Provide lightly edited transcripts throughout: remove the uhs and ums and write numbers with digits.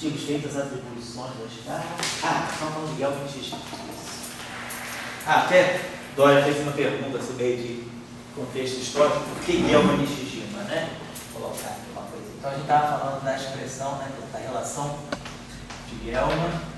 artigos feitos as atribuições da escala. Estão falando de Gelman e Xixi. Até Dória fez uma pergunta assim, meio de contexto histórico, por que Gelman e Xixi, né? Vou colocar aqui uma coisa. Então a gente estava falando da expressão, né, da relação de Gelman.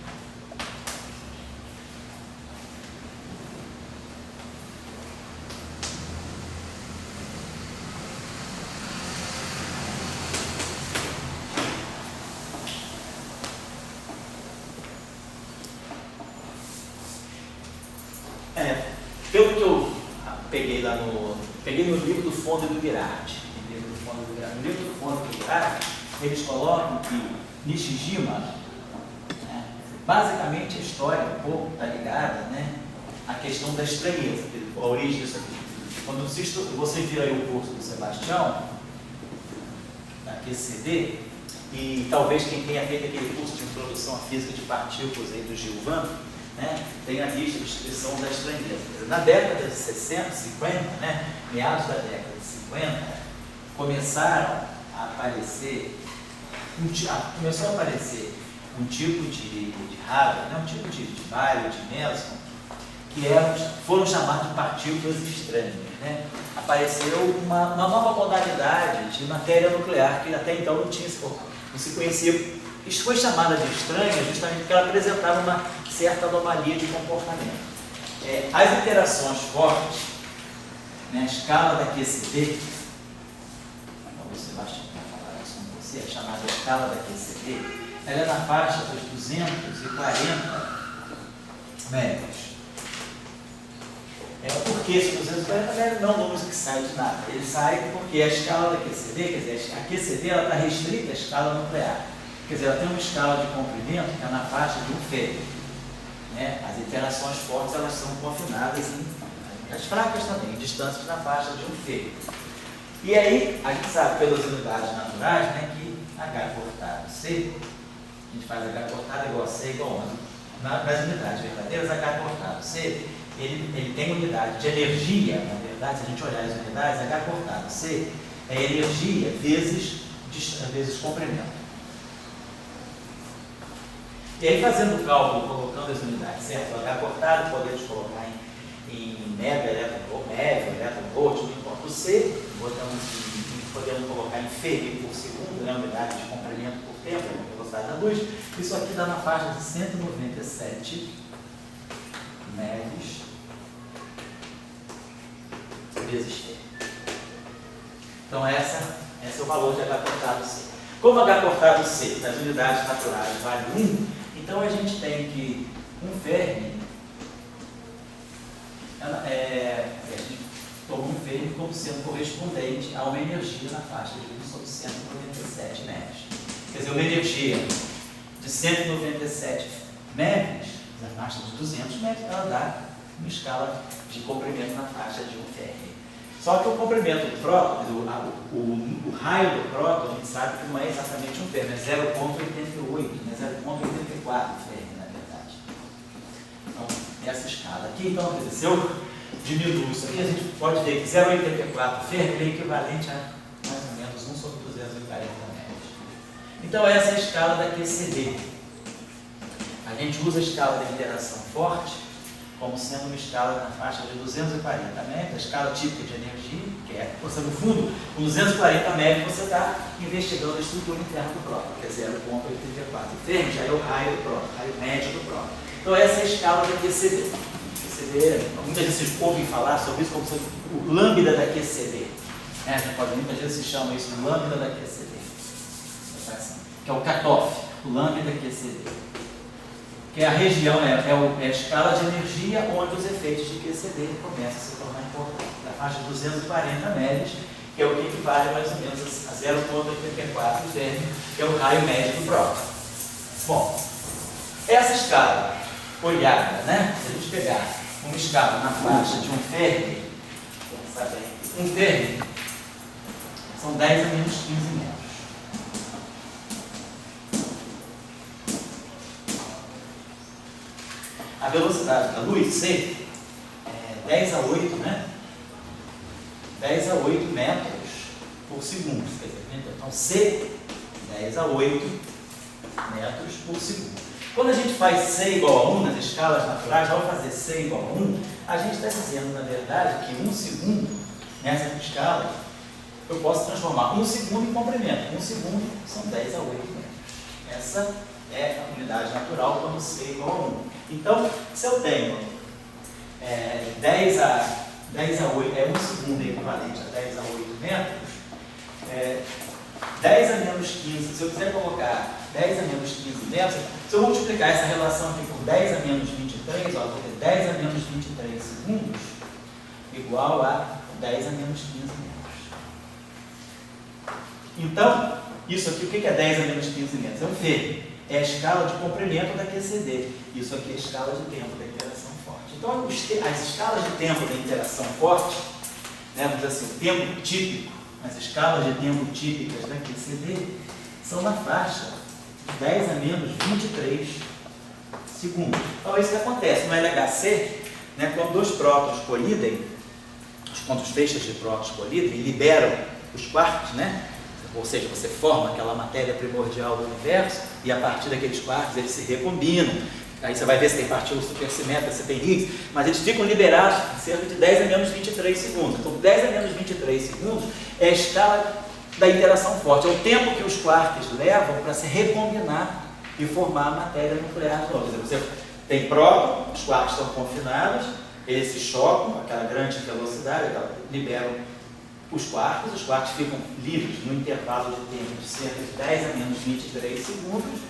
Pelo que eu peguei lá peguei no livro do Fondo do Girardi. No livro do Fondo do Girardi, eles colocam que Nishijima, né, basicamente a história um pouco está ligada, né, à questão da estranheza, a origem disso aqui. Quando você vira aí o curso do Sebastião, da QCD, e talvez quem tenha feito aquele curso de introdução à física de partículas aí do Gilvan, né, tem a lista de descrição da estranheza. Na década de 60, 50, né, meados da década de 50, começaram a aparecer começou a aparecer um tipo de radar, né, um tipo de Bailey, de Nelson, que foram chamados de partículas estranhas. Né? Apareceu uma nova modalidade de matéria nuclear que até então não se conhecia. Isso foi chamada de estranha justamente porque ela apresentava uma certa anomalia de comportamento. As interações fortes, né, a escala da QCD, o Sebastião vai falar isso com você, a chamada escala da QCD, ela é na faixa dos 240 metros. Por que esses 240 metros não números que saem de nada? Ele sai porque a escala da QCD, quer dizer, a QCD está restrita à escala nuclear. Quer dizer, ela tem uma escala de comprimento que é na faixa de 1 Febbre. Né? As interações fortes elas são confinadas as fracas também, em distâncias na faixa de 1 Febbre. E aí, a gente sabe pelas unidades naturais, né, que H cortado C, a gente faz H cortado igual a C igual a 1. Nas unidades verdadeiras, H cortado C, ele tem unidade de energia, na verdade, se a gente olhar as unidades, H cortado C é energia vezes comprimento. E aí, fazendo o cálculo, colocando as unidades, certo? O H cortado, podemos colocar em mega, eletron-volt, não importa. O C, podemos colocar em Febbre por segundo, né? Unidade de comprimento por tempo, velocidade da luz. Isso aqui dá na faixa de 197 MeV vezes Febbre. Então, esse é o valor de H cortado C. Como H cortado C, nas unidades naturais, vale 1, então a gente tem que um Fermi, a gente toma um Fermi como sendo correspondente a uma energia na faixa de 1 sobre 197 MeV. Quer dizer, uma energia de 197 MeV, na faixa de 200 MeV, ela dá uma escala de comprimento na faixa de 1 Fermi. Só que o comprimento do próton, o raio do próton, a gente sabe que não é exatamente 1 Fermi, é 0,88, né? 0,84 Fermi, na verdade. Então, essa escala aqui, então, quer dizer, se eu diminuo isso aqui, a gente pode ver que 0,84 Fermi é equivalente a mais ou menos 1 sobre 240 MeV. Então, essa é a escala da QCD. A gente usa a escala da interação forte como sendo uma escala na faixa de 240 MeV, a escala típica de energia, que é, você no fundo, com 240 MeV você está investigando a estrutura interna do próton, que é 0,84 Fermi, já é o raio do próton, o raio médio do próton. Então essa é a escala da QCD. Muitas vezes vocês ouvem falar sobre isso como se o lambda da QCD. Muitas vezes se chama isso de lambda da QCD, que é o cutoff, o lambda da QCD. Que é a região, é a escala de energia onde os efeitos de QCD começam a se tornar importantes. Na faixa de 240 MeV, que é o que equivale mais ou menos a 0,84 Fermi, que é o raio médio do próton. Bom, essa escala olhada, né? Se a gente pegar uma escala na faixa de 1 Fermi, pensa bem, 1 Fermi são 10 a menos 15 metros. A velocidade da luz, C, é 10 a 8, né? 10 a 8 metros por segundo. Quer dizer, então, C, 10 a 8 metros por segundo. Quando a gente faz C igual a 1 nas escalas naturais, ao fazer C igual a 1, a gente está dizendo, na verdade, que 1 segundo, nessa escala, eu posso transformar 1 segundo em comprimento. 1 segundo são 10 a 8 metros. Essa é a unidade natural quando C é igual a 1. Então, se eu tenho 10 a 8, 1 segundo é equivalente a 10 a 8 metros, 10 a menos 15, se eu quiser colocar 10 a menos 15 metros, se eu multiplicar essa relação aqui por 10 a menos 23, ó, eu vou ter 10 a menos 23 segundos igual a 10 a menos 15 metros. Então, isso aqui, o que é 10 a menos 15 metros? É o V. É a escala de comprimento da QCD. Isso aqui é a escala de tempo da interação forte. Então, as escalas de tempo da interação forte, né, vamos dizer assim, o tempo típico, as escalas de tempo típicas da QCD são na faixa de 10 a menos 23 segundos. Então, é isso que acontece no LHC, né, quando dois prótons colidem, quando os feixes de prótons colidem e liberam os quarks, né? Ou seja, você forma aquela matéria primordial do universo e a partir daqueles quarks eles se recombinam. Aí você vai ver se tem partículas supersimétricas, se tem Higgs, mas eles ficam liberados em cerca de 10 a menos 23 segundos. Então, 10 a menos 23 segundos é a escala da interação forte. É o tempo que os quarks levam para se recombinar e formar a matéria nuclear de novo. Quer dizer, você tem próton, os quarks estão confinados, eles se chocam, aquela grande velocidade, liberam os quarks ficam livres no intervalo de tempo de cerca de 10 a menos 23 segundos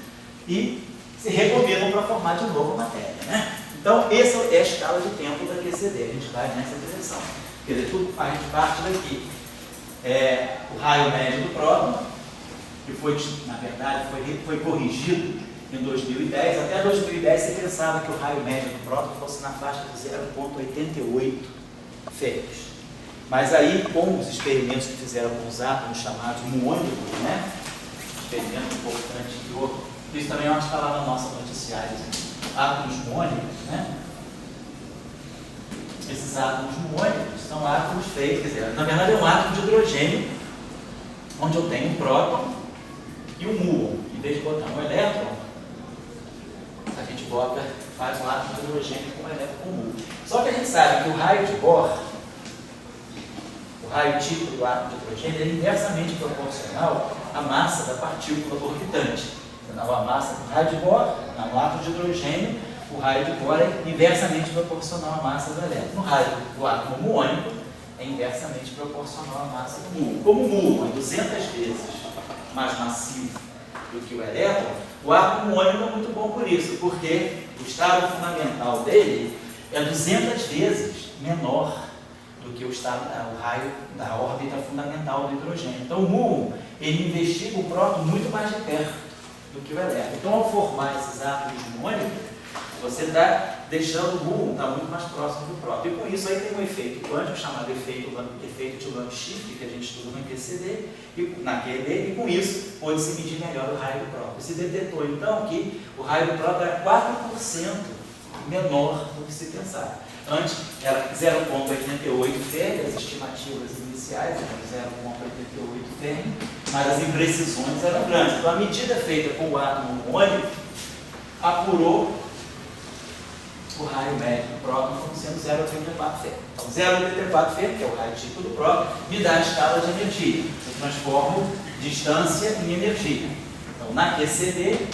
e se recombinam para formar de novo a matéria, né? Então, essa é a escala de tempo da QCD, a gente vai nessa direção. Quer dizer, tudo a gente parte daqui. O raio médio do próton, que foi, na verdade, foi corrigido em 2010. Até 2010 você pensava que o raio médio do próton fosse na faixa de 0,88 ferros. Mas aí, com os experimentos que fizeram com os átomos chamados muônicos, né? Experimento importante que isso também é uma palavra nossa noticiários, átomos muônicos, né? Esses átomos muônicos são átomos feitos, quer dizer, na verdade é um átomo de hidrogênio, onde eu tenho um próton e um muon. Em vez de botar um elétron, a gente faz um átomo de hidrogênio com um elétron com muon. Só que a gente sabe que o raio de Bohr, o raio típico do átomo de hidrogênio, é inversamente proporcional à massa da partícula orbitante. Então, a massa do raio de Bohr, no átomo de hidrogênio, o raio de Bohr é inversamente proporcional à massa do elétron. No raio do átomo muônico, é inversamente proporcional à massa do muon. Como o muon é 200 vezes mais massivo do que o elétron, o átomo muônico é muito bom por isso, porque o estado fundamental dele é 200 vezes menor do que o raio da órbita fundamental do hidrogênio. Então, o muon, ele investiga o próton muito mais de perto do que o elétron. Então, ao formar esses átomos muônicos, você está deixando o muon muito mais próximo do próton. E com isso aí tem um efeito quântico chamado efeito de Lambda-Shift, que a gente estuda no QCD, na QED, e com isso pode-se medir melhor o raio do próton. Se detetou então que o raio do próton era 4% menor do que se pensava. Antes era 0,88 Fern, as estimativas iniciais eram 0,88 Fern, mas as imprecisões eram grandes. Então a medida feita com o átomo muônico apurou o raio médio do próton como sendo 0,84 Fern. Então 0,84 Fern, que é o raio típico do próton, me dá a escala de energia. Eu transformo distância em energia. Então na QCD,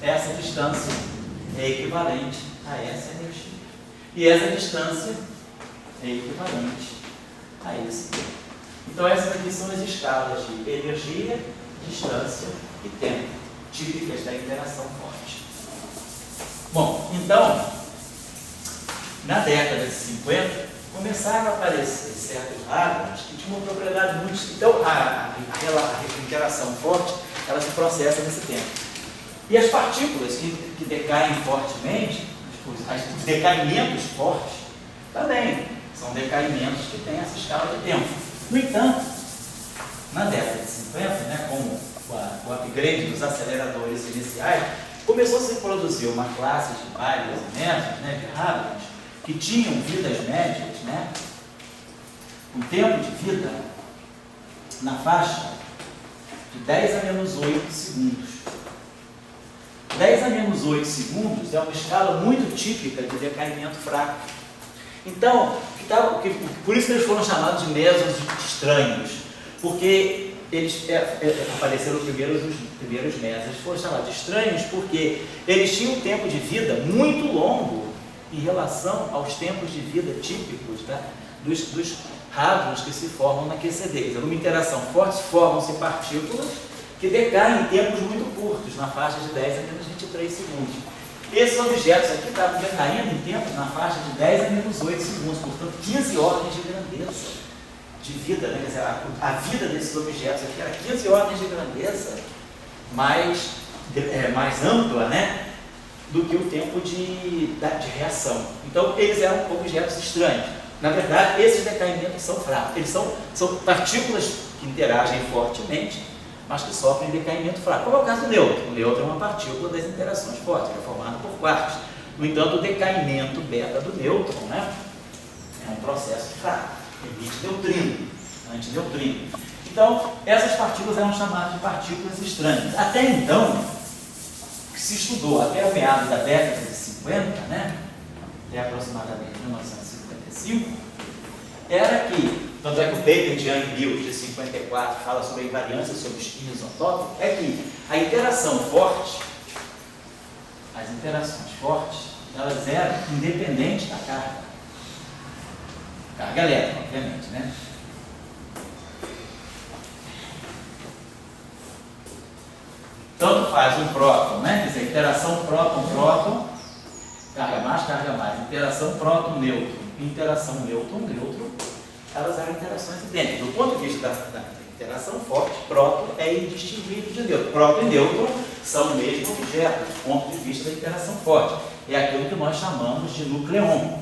essa distância é equivalente a essa energia. E essa distância é equivalente a esse tempo. Então essas aqui são as escalas de energia, distância e tempo, típicas da interação forte. Bom, então, na década de 50, começaram a aparecer certos átomos que tinham uma propriedade muito... Então, a interação forte, ela se processa nesse tempo. E as partículas que decaem fortemente, os decaimentos fortes, também são decaimentos que têm essa escala de tempo. No entanto, na década de 50, né, com o upgrade dos aceleradores iniciais, começou a se produzir uma classe de vários elementos, né, de hadrons, que tinham vidas médias, né, um tempo de vida na faixa de 10 a menos 8 segundos. 10 a menos 8 segundos é uma escala muito típica de decaimento fraco. Então, por isso que eles foram chamados de mesos estranhos, porque eles apareceram os primeiros mesos. Eles foram chamados de estranhos porque eles tinham um tempo de vida muito longo em relação aos tempos de vida típicos, tá, dos hadrons que se formam na QCD. Numa interação forte, formam-se partículas que decaem em tempos muito curtos, na faixa de 10 a menos 23 segundos. Esses objetos aqui estavam decaindo em tempos na faixa de 10 a menos 8 segundos, portanto 15 ordens de grandeza de vida, né? Quer dizer, a vida desses objetos aqui era 15 ordens de grandeza mais ampla, né, do que o tempo de reação. Então eles eram objetos estranhos. Na verdade, esses decaimentos são fracos. Eles são partículas que interagem fortemente, mas que sofrem decaimento fraco. Como é o caso do nêutron. O nêutron é uma partícula das interações fortes, ele é formado por quarks. No entanto, o decaimento beta do nêutron, né, é um processo fraco, emite neutrino, antineutrino. Então, essas partículas eram chamadas de partículas estranhas. Até então, o que se estudou até o meado da década de 50, né, até aproximadamente 1955, era que, tanto é que o paper de Young e Bill de 54 fala sobre a invariância sobre os spin isotópicos, é que a interação forte, as interações fortes, elas eram independentes da carga elétrica, obviamente, né? Tanto faz um próton, né? Quer dizer, interação próton-próton, carga mais, interação próton-nêutron, interação nêutron-nêutron, elas eram interações idênticas. Do ponto de vista da interação forte, próton é indistinguível de nêutron. Próton e nêutron são o mesmo objeto, do ponto de vista da interação forte. É aquilo que nós chamamos de núcleon.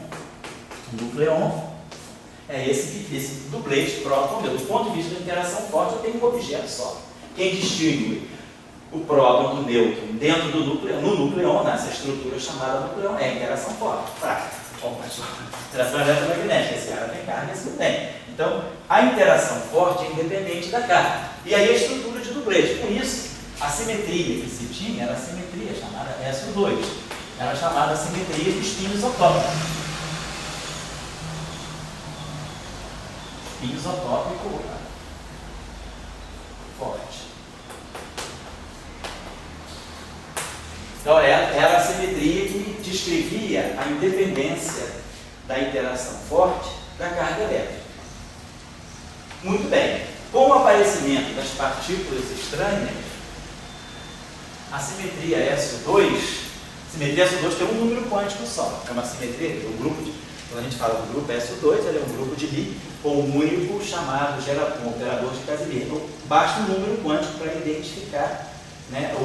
O núcleon é esse dublete próton-nêutron. Do ponto de vista da interação forte, eu tenho um objeto só. Quem distingue o próton do nêutron dentro do núcleon, no núcleon, nessa estrutura chamada núcleon, é a interação forte, fraca. Interação eletromagnética, esse cara tem carga, esse não tem. Então, a interação forte é independente da carga. E aí a estrutura de dublete. Com isso, a simetria que se tinha era a simetria chamada SO2. Era chamada simetria de spin isotópico. Spin isotópico forte. Então, era a simetria que descrevia a independência da interação forte da carga elétrica. Muito bem. Com o aparecimento das partículas estranhas, a simetria SO2 tem um número quântico só. É uma simetria, quando a gente fala do grupo SO2, ele é um grupo de Lie com um único chamado um operador de Casimir. Então, basta um número quântico para identificar, né,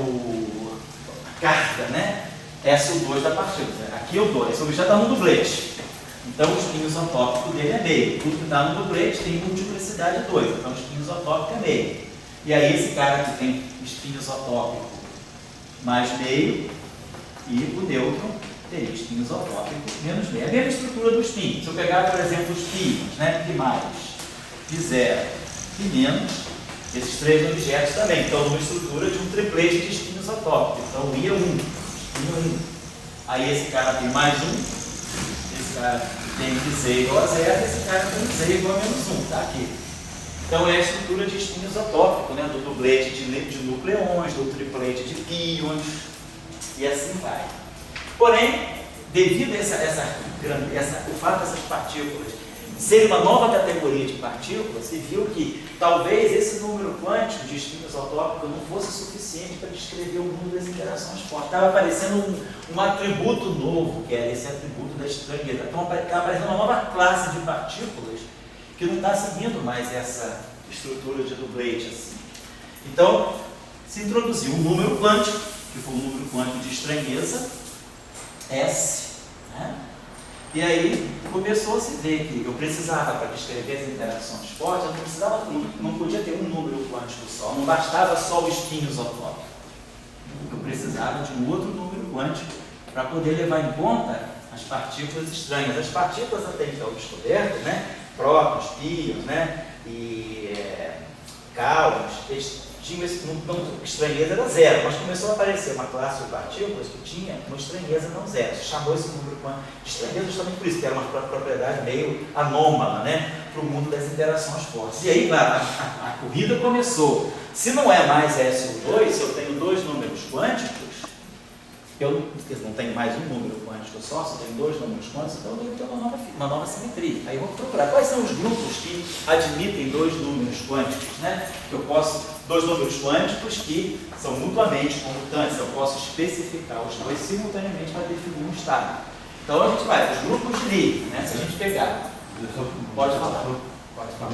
carga, né? SO2 da partícula. Aqui eu dou, esse objeto está no dublete. Então o spin isotópico dele é meio. Tudo que está no dublete tem multiplicidade 2. Então o spin isotópico é meio. E aí esse cara que tem spin isotópico mais meio e o nêutron teria spin isotópico menos meio. É a mesma estrutura do spin. Se eu pegar, por exemplo, os pions, né? Pi mais, Pi zero e menos, esses três objetos também estão numa estrutura de um triplete de spin isotópico. Então o I é 1. Aí esse cara tem mais 1, esse cara tem que Z igual a 0, esse cara tem que Z igual a menos 1, tá aqui. Então é a estrutura de spin isotópico, né? Do dublete de nucleões, do triplete de pions, e assim vai. Porém, devido a o fato dessas partículas ser uma nova categoria de partículas, se viu que talvez esse número quântico de spin isotópico não fosse suficiente para descrever o mundo das interações fortes. Estava aparecendo um atributo novo, que era esse atributo da estranheza. Então está aparecendo uma nova classe de partículas que não está seguindo mais essa estrutura de dublete assim. Então, se introduziu um número quântico, que foi um número quântico de estranheza, S, né? E aí começou a se ver que eu precisava, para descrever as interações fortes, não podia ter um número quântico só, não bastava só o spin isotópico. Eu precisava de um outro número quântico para poder levar em conta as partículas estranhas. As partículas até então descobertas, né? Prótons, pions, né? E cáons, tinham estranheza era zero, mas começou a aparecer uma classe de partículas que tinha uma estranheza não zero. Se chamou esse número de estranheza justamente por isso, que era uma propriedade meio anômala, né, para o mundo das interações fortes. E aí, claro, a corrida começou. Se não é mais SU2, se eu tenho dois números quânticos, eu não tenho mais um número quântico só, se eu tenho dois números quânticos, então eu devo ter uma nova simetria. Aí eu vou procurar quais são os grupos que admitem dois números quânticos, né? Que eu posso, dois números quânticos que são mutuamente comutantes, eu posso especificar os dois simultaneamente para definir um estado. Então a gente vai, os grupos de Lie, né? Se a gente pegar. Pode falar. Pode falar.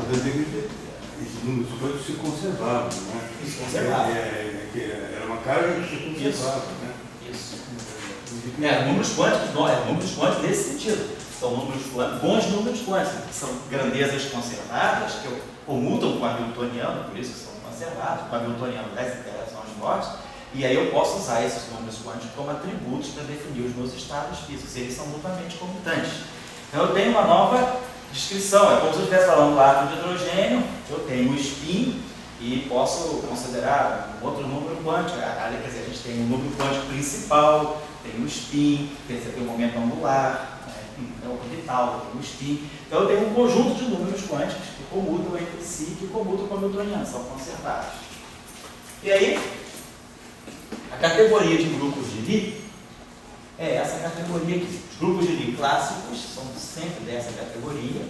Esses números quânticos se conservavam, né? Isso, conservava. Era uma carga que se conservava, né? Isso. Números quânticos nesse sentido. São números quânticos, bons números quânticos, que são grandezas conservadas, que comutam com o hamiltoniano, por isso que são conservados, com o hamiltoniano das interações fortes, e aí eu posso usar esses números quânticos como atributos para definir os meus estados físicos, eles são mutuamente comutantes. Então eu tenho uma nova descrição, é como se eu estivesse falando do átomo de hidrogênio, eu tenho o spin, e posso considerar um outro número quântico. Quer dizer, a gente tem um número quântico principal, tem o spin, tem o momento angular, o orbital, tem o spin. Então eu tenho um conjunto de números quânticos que comutam entre si, que comutam com o hamiltoniano, são conservados. E aí, a categoria de grupos de Lie é essa categoria aqui. Os grupos de Lie clássicos são sempre dessa categoria.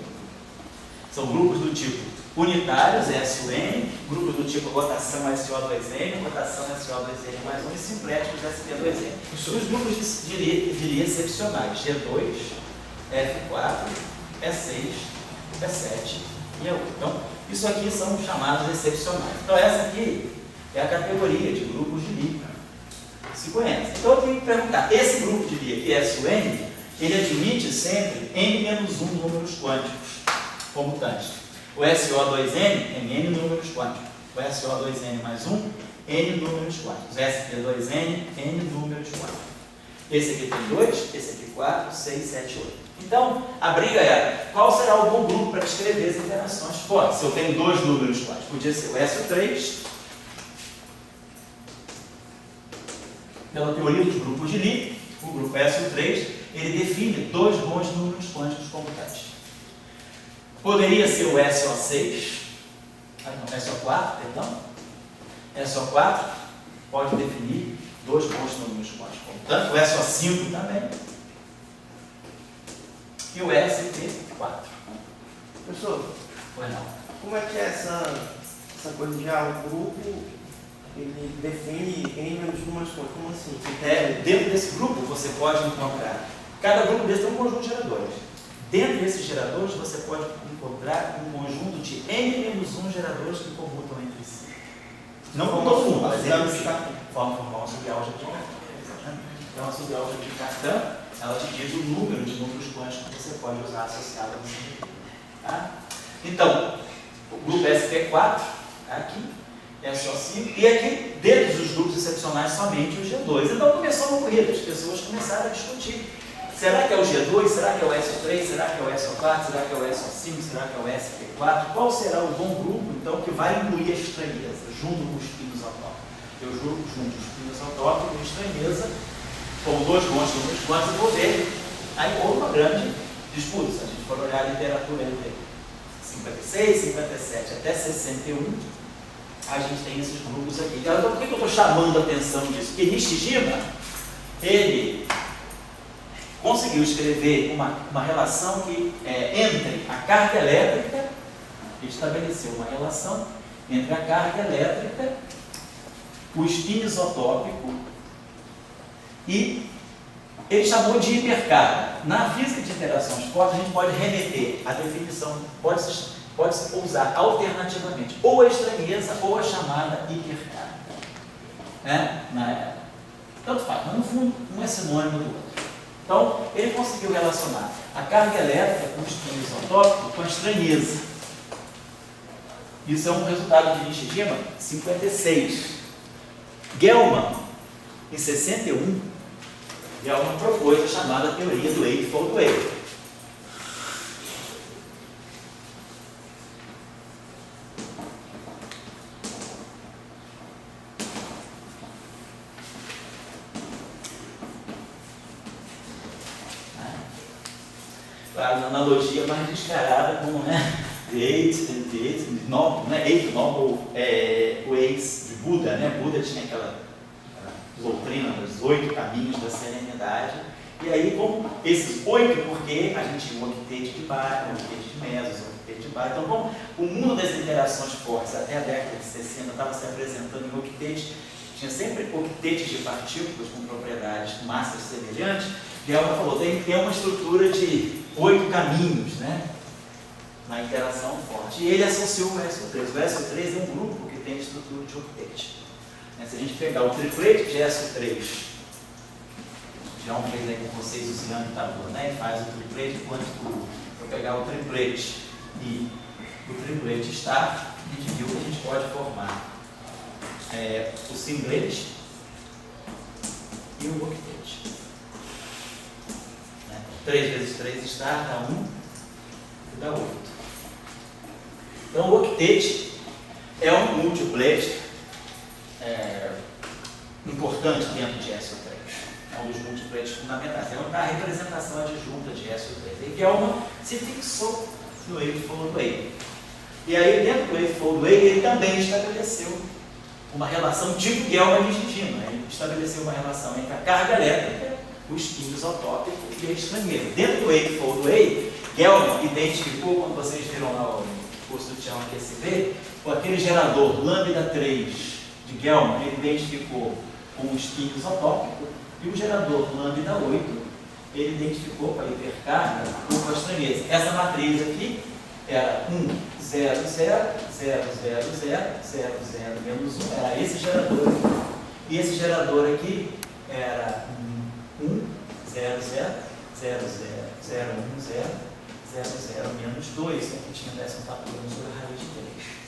São grupos do tipo unitários, SUN, grupos do tipo rotação SO2N, rotação SO2N mais 1 e simpléticos SP2N. Os grupos de Lie excepcionais, G2, F4, E6, E7 e E8. Então, isso aqui são chamados excepcionais. Então, essa aqui é a categoria de grupos de Lie. Se conhece. Então, eu tenho que perguntar, esse grupo de Lie aqui, SUN, ele admite sempre N-1 números quânticos comutantes. O SO2N tem N números quânticos. O SO2N mais 1, N números quânticos. O SP2N, N números quânticos. Esse aqui tem 2, esse aqui 4, 6, 7, 8. Então, a briga é, qual será o bom grupo para descrever as interações fortes? Se eu tenho dois números quânticos, podia ser o SO3, pela teoria dos grupos de Lie, o grupo SO3, ele define dois bons números quânticos comutantes. Poderia ser o SO6, SO4, perdão. SO4 pode definir dois bons números quânticos comutantes, o SO5 também, e o SP4. Professor, Pois não. como é que é essa coisa de o grupo ele define N menos números quânticos? Como assim? Dentro desse grupo você pode encontrar, cada grupo desse tem um conjunto de geradores. Dentro desses geradores você pode encontrar um conjunto de N-1 geradores que comutam entre si. Não com todo mundo, mas entre si. Formar uma subálgebra de Cartan. Então a subálgebra de Cartan, ela te diz o número de números quânticos que você pode usar associado a um. Tá? Então, o grupo SP4, aqui, SO5, e aqui, dentro dos grupos excepcionais, somente os G2. Então começou uma corrida, as pessoas começaram a discutir. Será que é o G2? Será que é o SO3? Será que é o SO4? Será que é o SO5? Será que é o SP4? Qual será o bom grupo, então, que vai incluir a estranheza, junto com os pinos autópicos? Eu junto os pinos autópicos e a estranheza, com dois bons números quânticos, eu vou ver. Aí houve uma grande disputa, se a gente for olhar a literatura entre 56, 57 até 61, a gente tem esses grupos aqui. Então, por que eu estou chamando a atenção disso? Porque Nishijima, ele conseguiu escrever uma relação que entre a carga elétrica, ele estabeleceu uma relação entre a carga elétrica, o spin isotópico e ele chamou de hipercarga. Na física de interações fortes, a gente pode remeter a definição, pode-se usar alternativamente ou a estranheza ou a chamada hipercarga. Tanto faz, mas no fundo um é sinônimo do outro. Então, ele conseguiu relacionar a carga elétrica com o spin isotópico com a estranheza. Isso é um resultado de Nishijima, 56. Gell-Mann, em 61, Gell-Mann propôs a chamada teoria do Eightfold Wave. faz uma analogia mais descarada com, né, the noble ways de Buda, né? Buda tinha aquela doutrina dos 8 caminhos da serenidade. E aí, como esses 8, porque a gente tinha o octete de Bhajan, o octete de Mesos, o octete de Bhajan. Então, como o mundo das interações fortes até a década de 60 estava se apresentando em octete, tinha sempre octetes de partículas com propriedades, massas semelhantes, Gell-Mann falou, tem que ter uma estrutura de 8 caminhos, né, na interação forte. E ele associou o SO3. O SO3 é um grupo que tem estrutura de octete. Se a gente pegar o triplete de SO3, já fez aí com vocês o ciano e tabu, né? E faz o triplete quântico. Vou pegar o triplete e o triplete star, a gente viu que a gente pode formar o singlete e o octete. 3 vezes 3 star dá 1 e dá 8. Então o octete é um multiplet importante dentro de SO3. É um dos multiplets fundamentais. É a representação adjunta de SO3. E Gell-Mann se fixou no Eightfold Way. E aí, dentro do Eightfold Way, ele também estabeleceu uma relação tipo Gell-Mann e Nishijima. Ele estabeleceu uma relação entre a carga elétrica, o espinho isotópico e a estranheza. Dentro do Eightfold Way, Gell-Mann identificou, quando vocês viram lá o curso do Tião QSV, com aquele gerador lambda 3 de Gell-Mann, ele identificou com o espinho isotópico, e o gerador lambda 8, ele identificou com a hipercarga ou com a estranheza. Essa matriz aqui era 1, 0, 0, 0, 0, 0, 0, 0, menos 1, era esse gerador aqui. E esse gerador aqui era 1, 0, 0, 0, 0, 0, 1, 0, 0, 0, menos 2, aqui tinha 10 fator sobre a raiz de 3.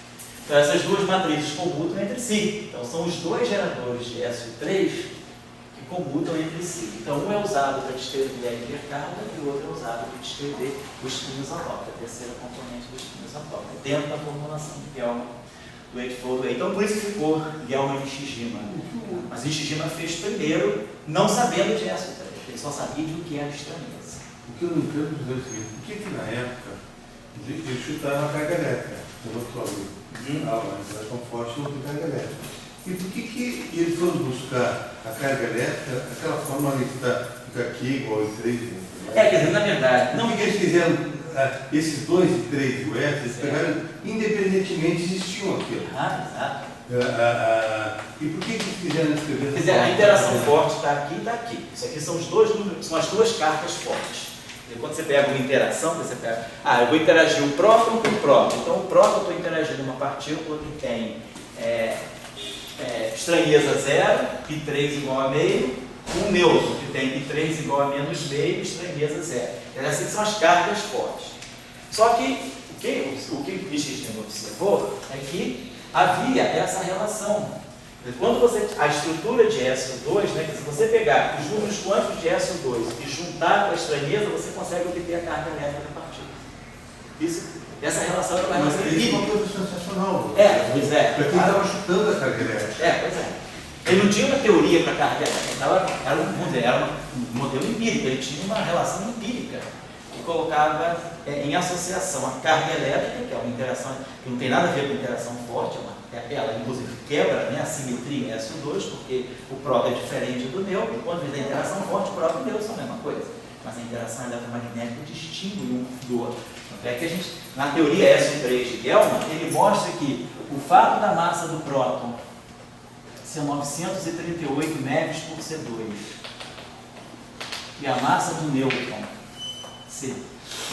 Então essas duas matrizes comutam entre si. Então são os dois geradores de SO3 que comutam entre si. Então um é usado para descrever a hipercarga e o outro é usado para descrever o espinho isotópico, a terceira componente do espinho isotópico, dentro da formulação de Gell-Mann do Eightfold Way. Então por isso que ficou Gell-Mann e Nishijima. Mas Nishijima fez primeiro, não sabendo de SO3, ele só sabia do que era estranheza. O que eu não entendo é o seguinte, por que na época eles chutaram a carga elétrica do outro lado? Mas tão forte não tem carga elétrica. E por que eles foram buscar a carga elétrica, aquela forma que fica aqui igual em 3? Quer dizer, na verdade, não. Por que eles fizeram esses 2 e 3 e o S, eles pegaram independentemente, existiam aqui. Exato. E por que eles fizeram escrever? Quer dizer, a interação forte está aqui e está aqui. Isso aqui são os dois números, são as duas cargas fortes. E quando você pega uma interação, você pega, eu vou interagir o próton com o próton. Então o próton eu estou interagindo uma partícula que tem estranheza 0, π3 igual a meio, com o neutro, que tem π3 igual a menos meio, estranheza 0. Essas são as cargas fortes. Só que o que o Nishijima observou é que havia essa relação. Quando a estrutura de SO2, né, que se você pegar os números quânticos de SO2 e juntar com a estranheza, você consegue obter a carga elétrica da partícula. Essa relação era mais empírica. Isso é uma coisa sensacional. Pois é. Para quem estava chutando a carga elétrica. Pois é. Ele não tinha uma teoria para a carga elétrica, era um modelo empírico, ele tinha uma relação empírica que colocava em associação a carga elétrica, que é uma interação que não tem nada a ver com interação forte, ela inclusive quebra, né, a simetria em SO2, porque o próton é diferente do neutro, e quando vem a interação forte, o próton e o neutro são a mesma coisa, mas a interação eletromagnética distingue um do outro. É que a gente, na teoria SO3 de Gell-Mann, ele mostra que o fato da massa do próton ser 938 MeV por C2 e a massa do nêutron ser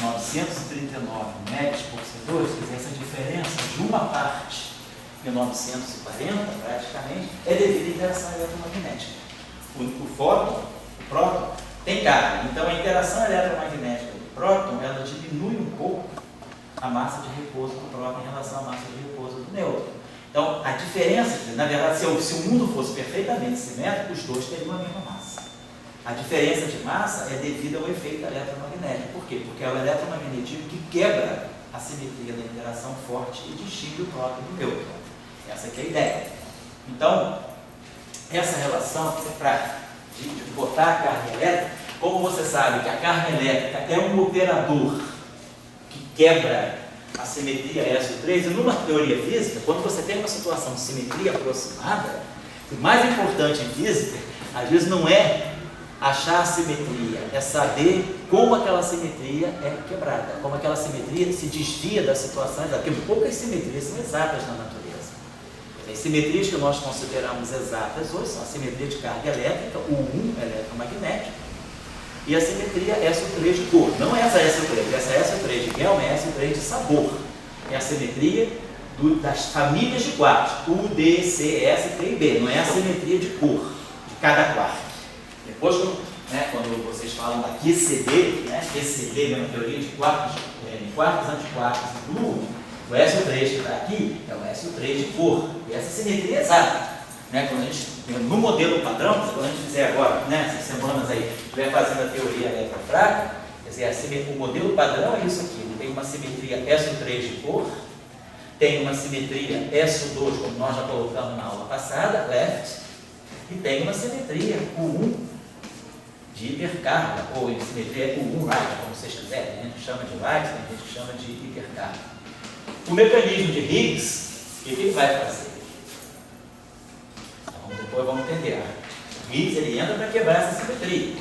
939 MeV por C2, quer dizer, essa diferença de uma parte de 940, praticamente, é devido à interação eletromagnética. O próton, tem carga. Então, a interação eletromagnética do próton, ela diminui um pouco a massa de repouso do próton em relação à massa de repouso do nêutron. Então, a diferença, na verdade, se o mundo fosse perfeitamente simétrico, os dois teriam a mesma massa. A diferença de massa é devida ao efeito eletromagnético. Por quê? Porque é o eletromagnetismo que quebra a simetria da interação forte e distingue o próton do nêutron. Essa aqui é a ideia. Então, essa relação é para botar a carga elétrica, como você sabe que a carga elétrica é um operador que quebra a simetria SO3, e numa teoria física, quando você tem uma situação de simetria aproximada, o mais importante em física, às vezes não é achar a simetria, é saber como aquela simetria é quebrada, como aquela simetria se desvia das situações, porque poucas simetrias são exatas na natureza. As simetrias que nós consideramos exatas hoje são a simetria de carga elétrica, o 1 eletromagnético, e a simetria SO3 de cor. Não é essa SO3, essa SO3 de Gelman é SO3 de sabor. É a simetria das famílias de quartos, U, D, C, S, T e B. Não é a simetria de cor de cada quarto. Depois, quando vocês falam da QCD, QCD é uma teoria de quartos, antiquartos e blue, o SO3 que está aqui é o SO3 de cor. E essa simetria é exata. Quando a gente, no modelo padrão, quando a gente fizer agora, essas semanas aí, estiver fazendo a teoria eletrofrágil, quer dizer, o modelo padrão é isso aqui. Ele tem uma simetria SO3 de cor, tem uma simetria SO2, como nós já colocamos na aula passada, left, e tem uma simetria Q1 de hipercarga, ou simetria Q1 right, como vocês quiserem. Tem gente que chama de right, tem gente que chama de hipercarga. O mecanismo de Higgs, o que ele vai fazer? Então, depois vamos entender. O Higgs ele entra para quebrar essa simetria.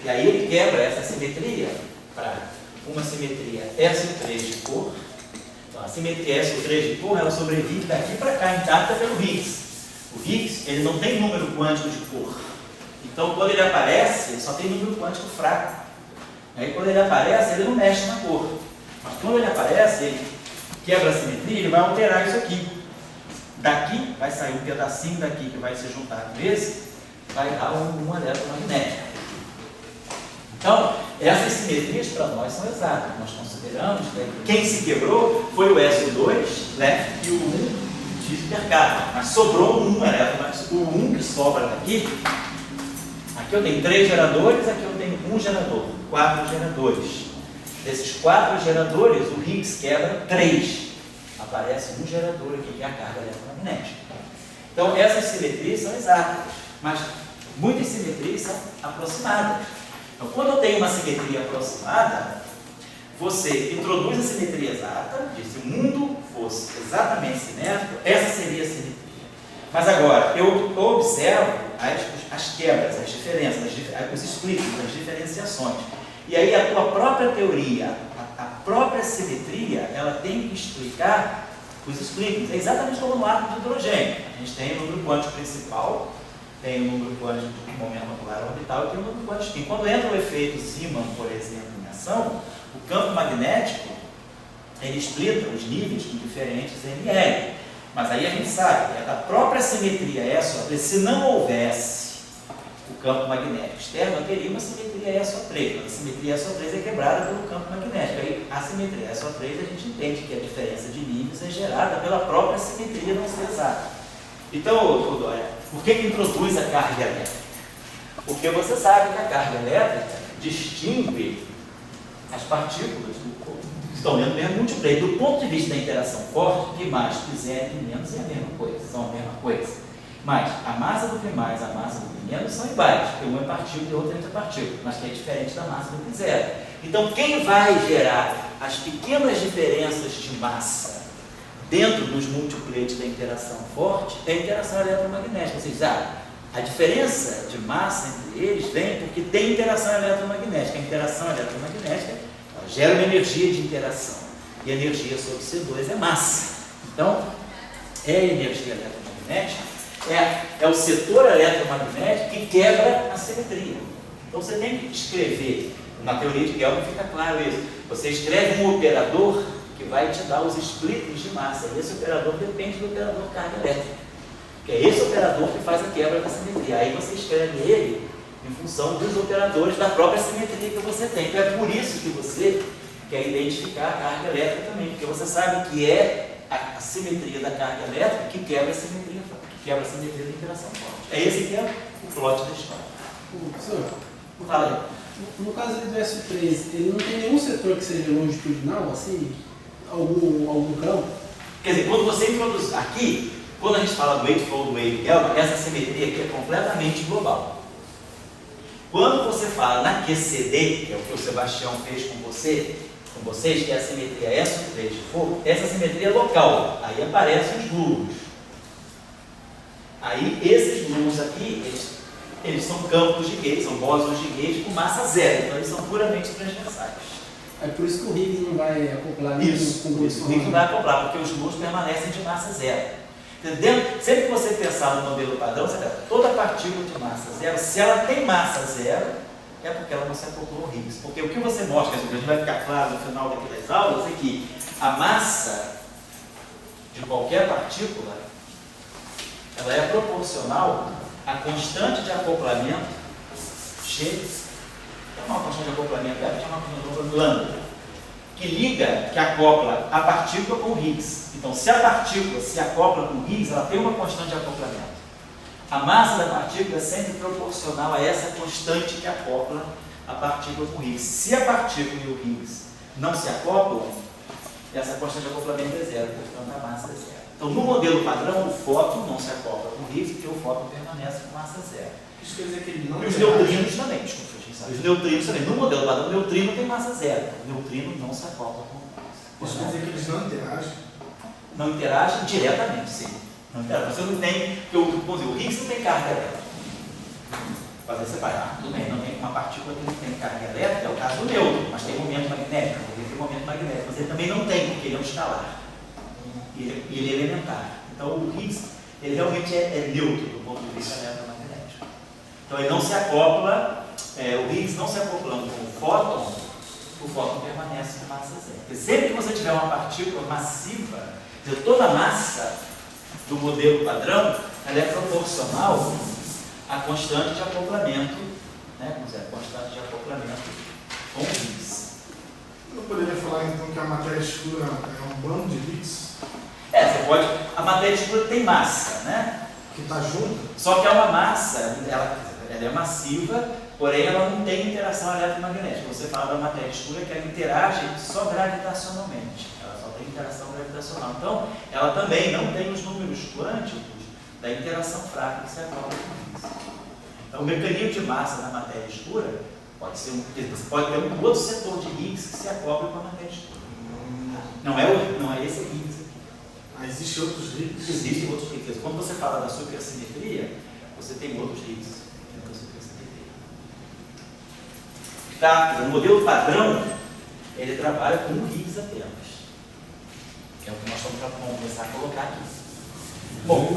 E aí ele quebra essa simetria para uma simetria SO3 de cor. Então, a simetria SO3 de cor, ela sobrevive daqui para cá, intacta pelo Higgs. O Higgs, ele não tem número quântico de cor. Então, quando ele aparece, ele só tem número quântico fraco. Aí, quando ele aparece, ele não mexe na cor. Mas quando ele aparece, ele quebra a simetria, ele vai alterar isso aqui. Daqui vai sair um pedacinho daqui que vai se juntar com esse, vai dar um eletromagnético. Então, essas simetrias para nós são exatas. Nós consideramos que quem se quebrou foi o SO2, left, e o 1 de hipercarga. Mas sobrou um eletromagnético. O 1 que sobra daqui, aqui eu tenho 3 geradores, aqui eu tenho um gerador, 4 geradores. Desses 4 geradores, o Higgs quebra 3. Aparece um gerador aqui, que é a carga eletromagnética. Então, essas simetrias são exatas, mas muitas simetrias são aproximadas. Então, quando eu tenho uma simetria aproximada, você introduz a simetria exata, diz, se o mundo fosse exatamente simétrico, essa seria a simetria. Mas agora, eu observo as quebras, as diferenças, os splits, as diferenciações. E aí a tua própria teoria, a própria simetria, ela tem que explicar os splits. É exatamente como no átomo de hidrogênio. A gente tem o número quântico principal, tem o número quântico do momento angular orbital e tem o número quântico spin. Quando entra o efeito Zeeman, por exemplo, em ação, o campo magnético, ele explica os níveis com diferentes NL. Mas aí a gente sabe, é da própria simetria SO3, se não houvesse o campo magnético externo, teria uma simetria SO3. A simetria SO3 é quebrada pelo campo magnético. Aí a simetria SO3 a gente entende que a diferença de níveis é gerada pela própria simetria não ser exata. Então, Dória, por que introduz a carga elétrica? Porque você sabe que a carga elétrica distingue as partículas que estão dentro do mesmo multiplayer. Do ponto de vista da interação forte, P+, P0 e menos é a mesma coisa, são a mesma coisa. Mas a massa do P+, a massa do P- são iguais, porque uma é partícula e outra é antipartícula, mas que é diferente da massa do P0. Então, quem vai gerar as pequenas diferenças de massa dentro dos multiplates da interação forte é a interação eletromagnética. Ou seja, a diferença de massa entre eles vem porque tem interação eletromagnética. A interação eletromagnética ela gera uma energia de interação. E a energia sobre C2 é massa. Então, é a energia eletromagnética, é o setor eletromagnético que quebra a simetria. Então, você tem que escrever, na teoria de Gelman fica claro isso. Você escreve um operador que vai te dar os splits de massa. E esse operador depende do operador carga elétrica. Que é esse operador que faz a quebra da simetria. Aí você escreve ele em função dos operadores da própria simetria que você tem. Então é por isso que você quer identificar a carga elétrica também, porque você sabe que é a simetria da carga elétrica que quebra a simetria da interação forte. É esse que é o plot da história. Professor, Fala aí. no caso do S13, ele não tem nenhum setor que seja longitudinal, assim? Algum campo? Quer dizer, quando você introduz aqui, quando a gente fala do Eightfold Wave Gelman, essa simetria aqui é completamente global. Quando você fala na QCD, que é o que o Sebastião fez com vocês, que é a simetria S3 de fogo, essa simetria é local, aí aparecem os glúons. Aí esses glúons aqui, eles são campos de Gauss, são bósons de Gauss com massa zero, então eles são puramente transversais. É por isso que o Higgs não vai acoplar Isso, com o o Higgs não vai acoplar, porque os glúons permanecem de massa zero. Entendeu? Sempre que você pensar no modelo padrão, você pensa, toda partícula de massa zero, se ela tem massa zero, é porque ela não se acoplou ao Higgs. Porque o que você mostra, que a gente vai ficar claro no final daquelas aulas, é que a massa de qualquer partícula, ela é proporcional à constante de acoplamento G. É uma constante de acoplamento F, chama uma constante de acoplamento lambda, que acopla a partícula com o Higgs. Então, se a partícula se acopla com o Higgs, ela tem uma constante de acoplamento. A massa da partícula é sempre proporcional a essa constante que acopla a partícula com o Higgs. Se a partícula e o Higgs não se acoplam, essa constante de acoplamento é zero, portanto a massa é zero. Então, no modelo padrão, o fóton não se acopla com o Higgs, porque o fóton permanece com massa zero. Isso quer dizer que ele não E os neutrinos também, desculpa, os neutrinos também. No modelo padrão, o neutrino tem massa zero. O neutrino não se acopla com o Higgs. Isso quer dizer que eles não interagem? Não interagem diretamente, sim. Não interagem. Você não tem, vamos dizer, o Higgs não tem carga elétrica. Fazer separar, tudo bem, não tem uma partícula que não tem carga elétrica, é o caso do nêutron, mas tem momento magnético, ele tem momento magnético, mas ele também não tem, porque ele é um escalar. E ele é elementar. Então o Higgs, ele realmente é neutro do ponto de vista eletromagnético. Então ele não se acopla, o Higgs não se acoplando com o fóton permanece com massa zero. Porque sempre que você tiver uma partícula massiva, toda a massa do modelo padrão, ela é proporcional à constante de acoplamento, né? Vamos dizer, a constante de acoplamento com o Higgs. Eu poderia falar então que a matéria escura é um bando de bits Você pode. A matéria escura tem massa, né? que está junto? Só que é uma massa, ela é massiva, porém ela não tem interação eletromagnética. Você fala da matéria escura que ela interage só gravitacionalmente. Ela só tem interação gravitacional. Então, ela também não tem os números quânticos da interação fraca que se acopla com o Higgs. Então, o mecanismo de massa na matéria escura pode ser você pode ter um outro setor de Higgs que se acopla com a matéria escura. Não é esse Higgs aqui. Existem outros Higgs? Existem outros Higgs. Quando você fala da supersimetria, você tem outros Higgs dentro da supersimetria. Tá, o modelo padrão, ele trabalha com um Higgs apenas. Que é o que nós vamos começar a colocar aqui. Bom,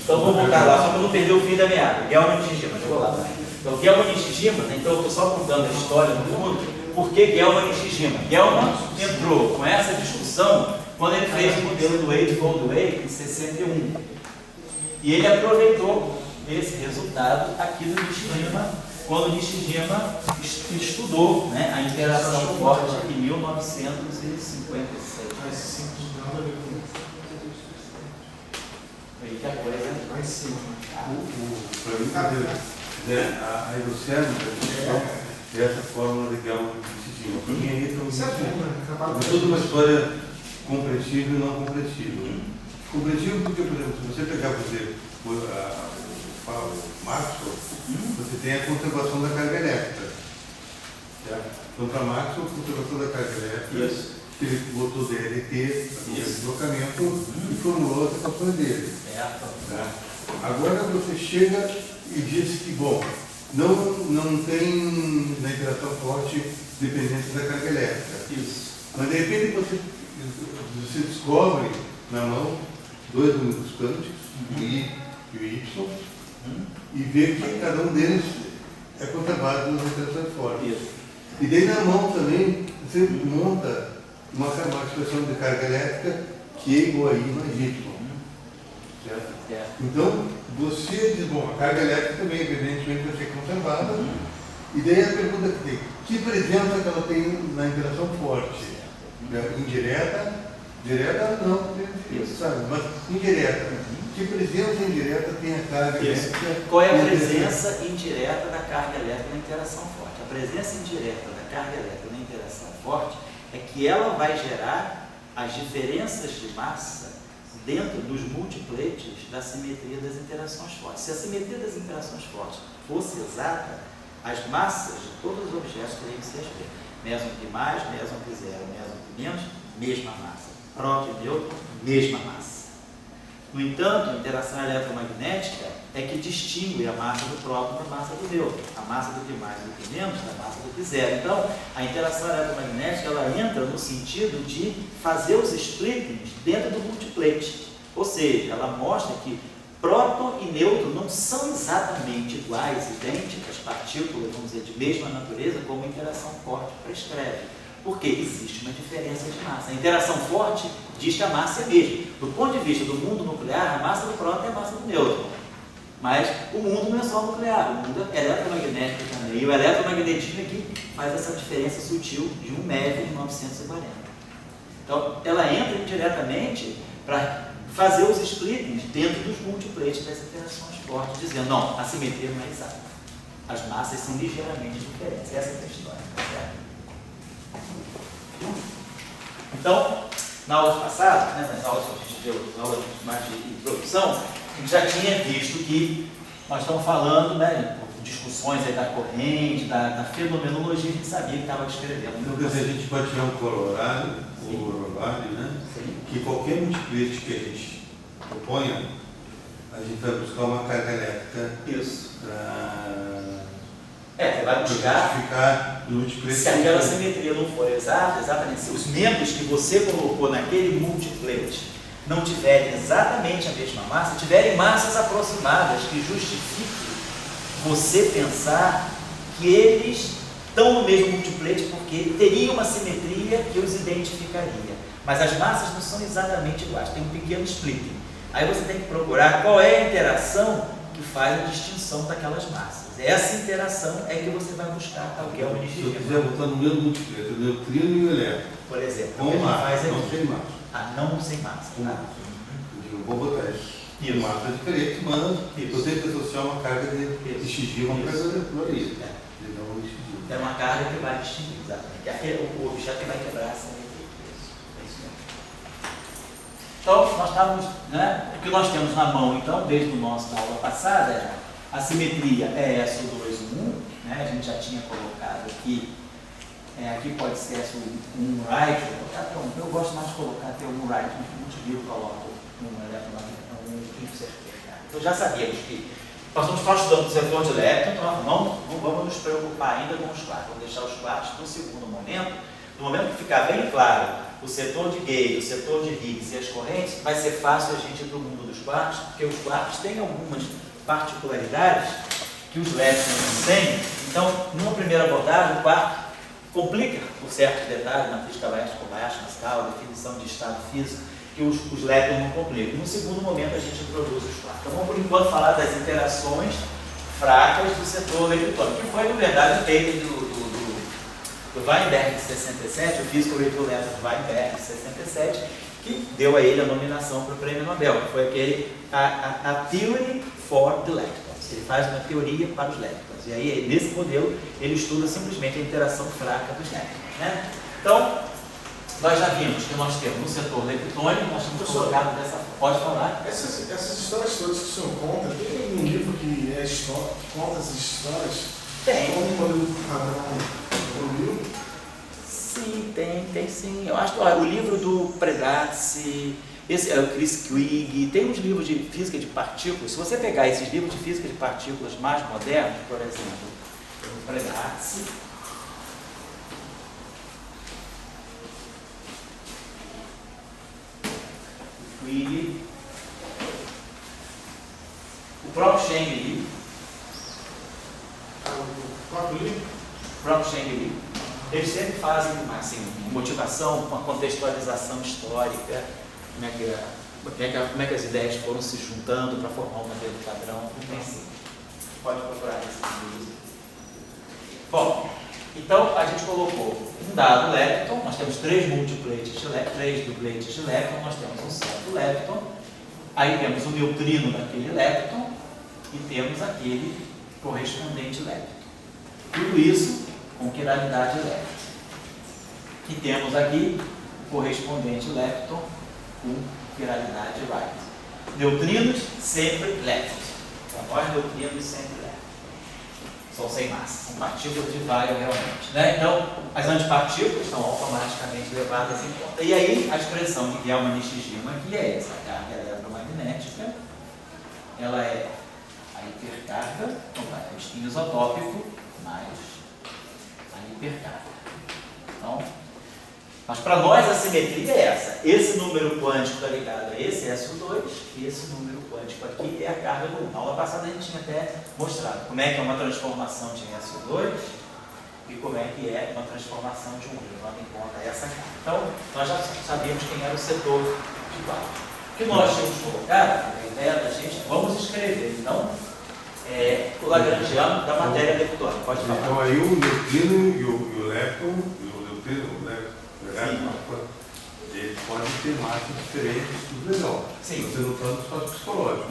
então vou voltar lá, só para não perder o fim da meada. Gelman e Stiemann, eu vou lá. Então, Gelman e Stiemann, então eu estou só contando a história no fundo, por que Gelman e Stiemann? Gelman entrou com essa discussão quando ele fez o modelo do Eightfold Wave em 61. E ele aproveitou esse resultado aqui do Nishijima, quando o Nishijima estudou, né, a interação forte em 1956. Mas simples nada a ver com isso. Aí que a coisa Lá em cima. Para mim, a hidrocélica é essa fórmula legal de Stiemann. Para mim, aí Isso é bom, né? é toda uma história compreensível e não compreensível. Compreensível porque, por exemplo, se você pegar, por exemplo, o Maxwell, você tem a conservação da carga elétrica. Certo? Então, para Maxwell, a conservação da carga elétrica, ele botou DLT, deslocamento, e formulou as equações dele. Tá? Agora você chega e diz que, bom, não tem na interação forte dependência da carga elétrica. Isso. Mas de repente você descobre na mão dois números quânticos, o I e o Y, e vê que cada um deles é conservado nas interações fortes. E daí na mão também você monta uma expressão de carga elétrica que é igual a I mais Y. Certo? Então você diz, bom, a carga elétrica também evidentemente vai ser conservada, e daí a pergunta que tem, que presença que ela tem na interação forte? Indireta? Direta não, sabe? Mas indireta. Que presença indireta tem a carga elétrica? Qual é a presença indireta da carga elétrica na interação forte? A presença indireta da carga elétrica na interação forte é que ela vai gerar as diferenças de massa dentro dos múltipletes da simetria das interações fortes. Se a simetria das interações fortes fosse exata, as massas de todos os objetos teriam que ser as mesmas. Meson pi mais, meson pi zero, meson pi menos, mesma massa. Próton e nêutron, mesma massa. No entanto, a interação eletromagnética é que distingue a massa do próton da massa do nêutron, a massa do pi mais e do pi menos da massa do pi zero. Então, a interação eletromagnética ela entra no sentido de fazer os splittings dentro do multiplete. Ou seja, ela mostra que próton e nêutron não são exatamente iguais, idênticas, partículas, vamos dizer, de mesma natureza, como a interação forte prescreve. Porque existe uma diferença de massa. A interação forte diz que a massa é a mesma. Do ponto de vista do mundo nuclear, a massa do próton é a massa do nêutron. Mas o mundo não é só nuclear, o mundo é eletromagnético também. E o eletromagnetismo é que faz essa diferença sutil de 1 MeV em 940. Então, ela entra diretamente para fazer os splittings dentro dos múltipletes das interações fortes, dizendo, não, a simetria não é exata. As massas são ligeiramente diferentes. Essa é a história, tá certo? Então, na aula passada, nas aulas que a gente deu, na aula mais de introdução, a gente já tinha visto que nós estamos falando, por discussões aí da corrente, da fenomenologia, a gente sabia que estava descrevendo. Então, quer dizer, a gente pode tirar um corolário, né? Sim. Que qualquer multiplete que a gente proponha, a gente vai buscar uma carga elétrica Isso. para Você vai buscar. justificar o multiplete. Se aquela simetria não for exata, exatamente, se os membros que você colocou naquele multiplete não tiverem exatamente a mesma massa, tiverem massas aproximadas que justifiquem você pensar que eles estão no mesmo multiplete porque teria uma simetria que os identificaria. Mas as massas não são exatamente iguais, tem um pequeno splitting. Aí você tem que procurar qual é a interação que faz a distinção daquelas massas. Essa interação é que você vai buscar tal que é o Se eu energia. quiser botar no mesmo multiplete, o neutrino e o elétrico, Por exemplo, o com que a gente massa, faz não aqui. sem massa. Não sem massa. Com Tá? massa. Eu digo, vou botar isso. Isso. Com massa diferente, mas Isso. eu tenho que associar uma carga de Isso. XG, uma carga Isso. de isso. É. De não XG. É uma carga que vai distinguir, exatamente. O objeto que vai quebrar essa simetria. É isso mesmo. Então, nós estávamos, o que nós temos na mão, então, desde o nosso da aula passada, é a simetria é SO2, 1, a gente já tinha colocado aqui, aqui pode ser SO1 right, eu gosto mais de colocar até um right, mas muitos livros colocam então já sabíamos que nós estamos estudando o setor de elétron, então não vamos nos preocupar ainda com os quartos, vamos deixar os quartos no segundo momento. No momento que ficar bem claro o setor de Gauge, o setor de Higgs e as correntes, vai ser fácil a gente ir para o mundo dos quartos, porque os quartos têm algumas particularidades que os elétrons não têm. Então, numa primeira abordagem, o quarto complica por certos detalhes, matriz Kobayashi, Pascal, definição de estado físico, que os elétrons não complicam. No segundo momento, a gente introduz os quartos. Então, vamos por enquanto falar das interações fracas do setor electrônico, que foi, na verdade, feito do Weinberg de 67, o físico eletroelétrico de Weinberg de 67, que deu a ele a nominação para o Prêmio Nobel, que foi aquele a Theory for the Electrons. Ele faz uma teoria para os elétrons. E aí, nesse modelo, ele estuda simplesmente a interação fraca dos elétrons. Então, nós já vimos que nós temos no setor leptônico, nós temos colocado dessa forma. Pode falar? Essas histórias todas que o senhor conta, tem um livro que conta essas histórias? Tem. Como um modelo padrão do livro? Sim, tem sim. Eu acho que o livro do Predazzi, esse é o Chris Quigg, tem uns livros de física de partículas. Se você pegar esses livros de física de partículas mais modernos, por exemplo, o Predazzi, o Quigg, o próprio Cheng Li, O próprio livro? o próprio Cheng Li, eles sempre fazem assim, motivação, uma contextualização histórica, como é que as ideias foram se juntando para formar um modelo padrão, tem sim. Pode procurar esses livros. Bom, então a gente colocou um dado lepton, nós temos três dupletes de lepton, nós temos um certo lepton, aí temos o neutrino daquele lepton e temos aquele correspondente lepton. Tudo isso com quiralidade elétrica. E temos aqui o correspondente lepton com viralidade right. Neutrinos sempre left. Para nós, neutrinos sempre left. São sem massa, são partículas de Weyl realmente. Né? Então, as antipartículas são automaticamente levadas em conta. E aí, a expressão de Gell-Mann-Nishijima aqui é essa, a carga eletromagnética, ela é a hipercarga, o espinho isotópico, mais a hipercarga. Então, mas para nós a simetria é essa. Esse número quântico está ligado a esse SO2 e esse número quântico aqui é a carga do 1. Na aula passada a gente tinha até mostrado como é que é uma transformação de SO2 e como é que é uma transformação de 1, levando em conta essa carga. Então, nós já sabíamos quem era o setor de Weyl. O que nós tínhamos colocado, a ideia da gente, vamos escrever, então, o lagrangiano da matéria leptônica. Pode falar. Então aí o neutrino e o lepton, eles podem ter massas diferentes, tudo legal. Sim. Você não está no espaço psicológico.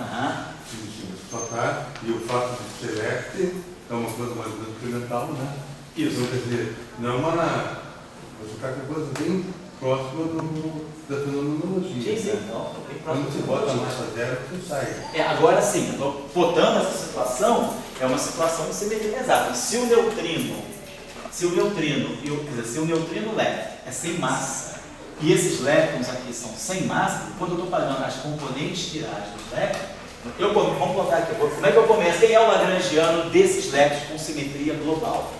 Só tá, e o fato de ser leste é uma coisa mais ou menos experimental, né? Isso. Então, quer dizer, não é uma. Você está com coisa bem próxima da fenomenologia. Sim, né? então, Quando você bota a massa zero, você sai. Agora sim, botando essa situação, é uma situação de simetria exata. Se o neutrino leve é sem massa, e esses leptons aqui são sem massa, quando eu estou pagando as componentes virais dos leptons, vamos botar aqui, como é que eu começo? Quem é o lagrangiano desses leptons com simetria global?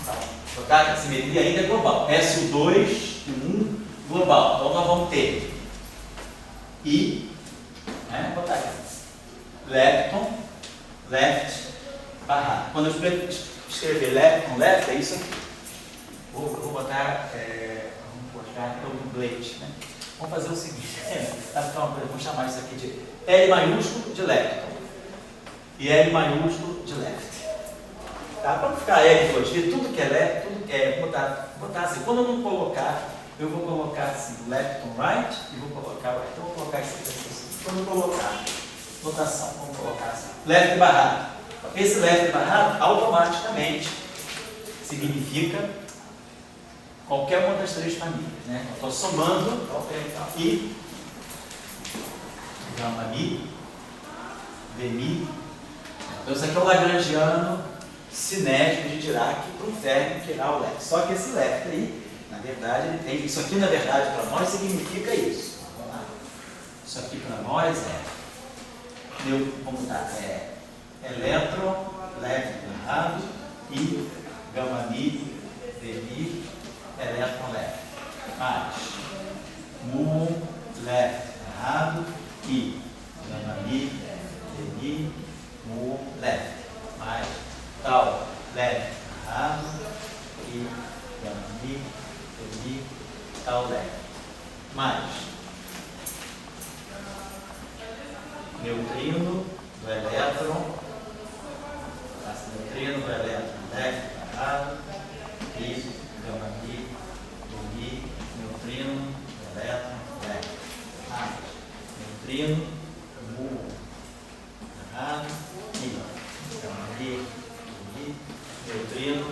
Então, botar aqui, a simetria ainda é global. SO2, 1, global. Então nós vamos ter I, né? Botar aqui, lepton, left, barrado. Quando eu escrever lepton, left, é isso aqui. Vou botar, vamos botar então o dublete, né? Vamos fazer o seguinte, vamos chamar isso aqui de L maiúsculo de lepton e L maiúsculo de left. Tá? Para não ficar L duas vezes, tudo que é left, tudo que é, botar assim. Quando eu não colocar, eu vou colocar assim, lepton right e vou colocar right. Então eu vou colocar isso aqui assim. Quando eu colocar, notação, vamos colocar assim, left barrado. Esse left barrado automaticamente significa qualquer uma das três famílias, né? Eu estou somando e gama mi, demi. Então isso aqui é o lagrangiano cinético de Dirac para um ferro que irá o left. Só que esse left aí, na verdade, ele tem. Isso aqui, na verdade, para nós significa isso. Vamos lá. Isso aqui para nós vamos dar, elétron, left errado e gama mi, demi, elétron left. Mais muon, left errado e gama mi, demi, muon, left. Mais tal, left errado e gama mi, demi, tal, left. Mais neutrino do elétron, neutrino do elétron left errado e gama mi, demi, neutrino do elétron left. Mais neutrino muon errado e gama mi, demi, neutrino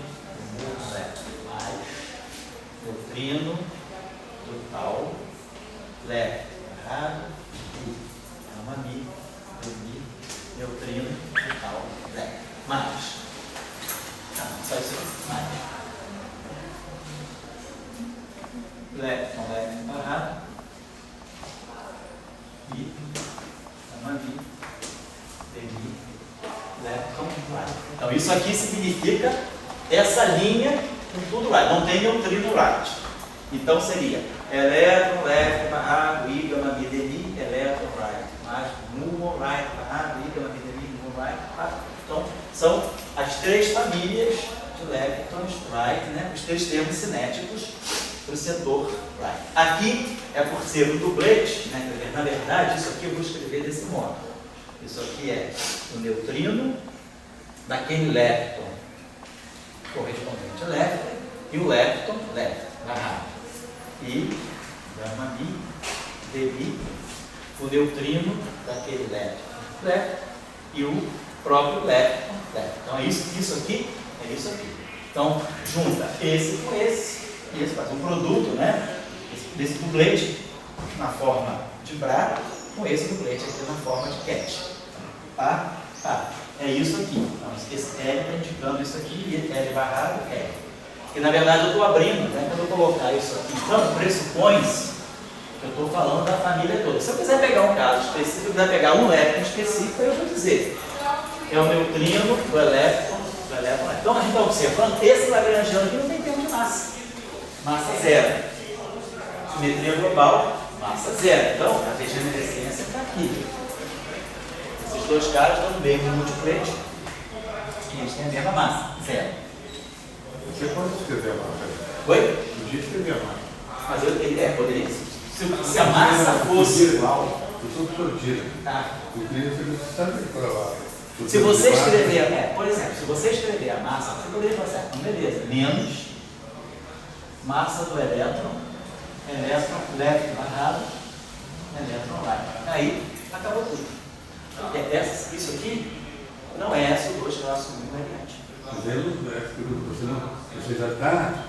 muon left. Mais neutrino do tal left errado e gama mi, demi, neutrino do tal left. Mais só isso aqui. Mais lepton left barrado e gama mi, demi, lepton right. Então isso aqui significa essa linha com tudo right. Não tem neutrino right. Então seria elétron left barrado e gama mi, demi, elétron right. Mais muon right barrado e gama mi, demi, muon right. Então são as três famílias de leptons right, né? Os três termos cinéticos para o setor right. Aqui é por ser um dublete, né? Na verdade, isso aqui eu vou escrever desse modo. Isso aqui é o neutrino daquele lepton correspondente a left e o lepton left, barrado. E gama mi, demi, o neutrino daquele lepton left e o próprio lepton left. Então é isso aqui, é isso aqui. Então junta esse com esse, e esse faz um produto, né? Desse dublete na forma de Bra, com esse duplete aqui na forma de Cat. Tá? Tá. É isso aqui. Então, esse L está indicando isso aqui, e L barrado L. E na verdade eu estou abrindo, né? Quando eu colocar isso aqui, então pressupõe-se que eu estou falando da família toda. Se eu quiser pegar um caso específico, eu quiser pegar um elétron específico, eu vou dizer. É o neutrino do elétron. Então a gente está observando, esse lagrangiano aqui não tem termo de massa. Massa zero. Simetria global, massa zero. Então a degenerescência está aqui. Esses dois caras estão no mesmo múltiplex e eles têm a mesma massa, zero. Você pode escrever a massa? Oi? Podia escrever a massa. Mas poderia. Se a massa fosse igual. Eu sou professor. Tá. Eu queria saber se sabe qual é. Se você escrever, por exemplo, se você escrever a massa, você poderia fazer, então beleza, menos massa do elétron leve barrado, elétron light. Aí, acabou tudo. Isso aqui não é SO2 traço 1 invariante. Mas aí você já está...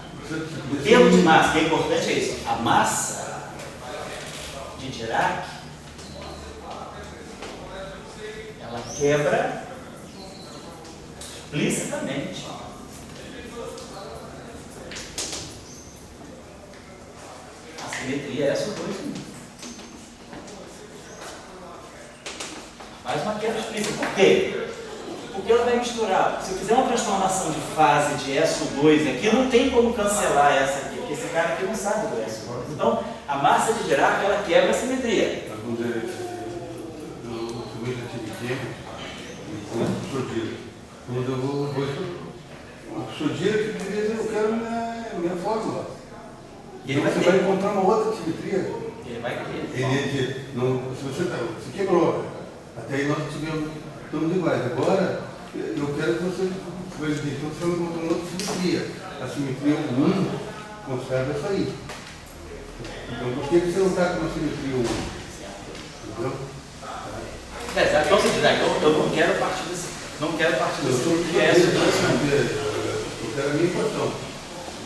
O termo de massa, que é importante é isso. A massa de Dirac, ela quebra explicitamente a simetria SO2 1. Faz uma quebra explícita. Por quê? Porque ela vai misturar. Se eu fizer uma transformação de fase de SO2 aqui, não tem como cancelar essa aqui, porque esse cara aqui não sabe do SO2. Então, a massa de Dirac, ela quebra a simetria. Mas vamos dizer, eu também já tive tempo, e o professor Dira. Quando eu vou o professor Dira que me diz, eu quero minha fórmula. E ele vai você ter. vai encontrar uma outra simetria. Ele vai ter. Ele diz, não, se você quebrou, até aí nós estamos iguais. Agora, eu quero que você dizer, então você vai encontrar uma outra simetria. A simetria 1 conserva essa aí. Então, por que você não está com uma simetria 1? Entendeu? Então, você diz, eu não quero partir desse. Não quero partir Eu desse. sou Que é SO2 eu quero a minha equação.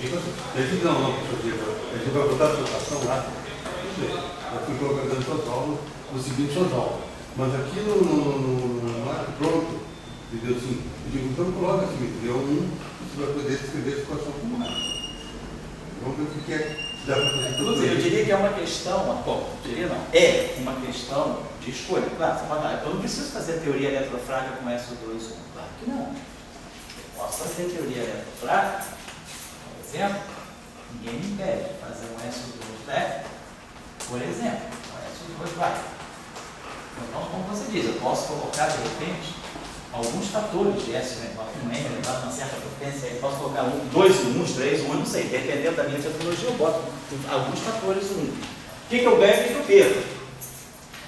Ele diz, não, professor, a gente vai botar a sua equação lá. Eu fui colocando suas aulas, vou seguindo suas aulas. Mas aqui no marco pronto, entendeu assim? Eu digo, então coloca a simetria 1, você vai poder escrever a equação com mais. Vamos ver o que é. Dá para fazer tudo Eu isso. diria que é uma questão, é uma questão de escolha. Claro, você fala, eu não preciso fazer a teoria eletrofrágil com SO2. Claro que não. Eu posso fazer a teoria eletrofrágil, por exemplo, ninguém me impede de fazer um SO2 leve, por exemplo, um SO2 vai. Então, como você diz, eu posso colocar, de repente, alguns fatores de S elevado a N elevado a uma certa potência, eu posso colocar 2 1, 3 1, não sei, dependendo da minha tecnologia, eu boto alguns fatores 1. O que eu ganho e o que eu perco?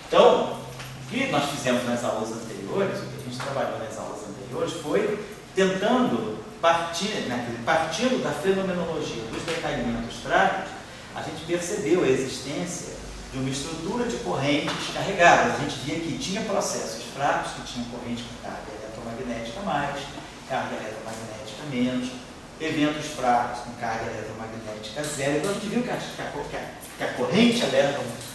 Então, o que nós fizemos nas aulas anteriores, o que a gente trabalhou nas aulas anteriores, foi tentando, partindo da fenomenologia dos decaimientos frágeis, a gente percebeu a existência de uma estrutura de correntes carregadas. A gente via que tinha processos fracos, que tinham corrente com carga eletromagnética mais, carga eletromagnética menos, eventos fracos com carga eletromagnética zero. Então a gente viu que a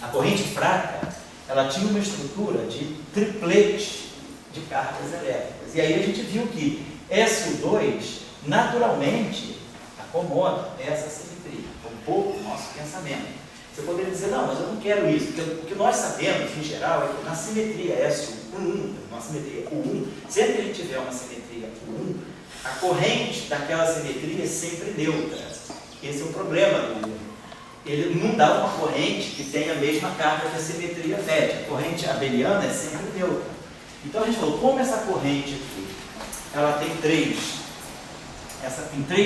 corrente fraca, ela tinha uma estrutura de triplete de cargas elétricas. E aí a gente viu que SO2 naturalmente acomoda essa simetria, um pouco o nosso pensamento. Você poderia dizer, não, mas eu não quero isso, porque o que nós sabemos, em geral, é que na simetria SO1, na simetria U1, sempre que a gente tiver uma simetria U1, a corrente daquela simetria é sempre neutra. Esse é o problema do U1. Ele não dá uma corrente que tenha a mesma carga que a simetria média. A corrente abeliana é sempre neutra. Então a gente falou, como essa corrente aqui, ela tem três,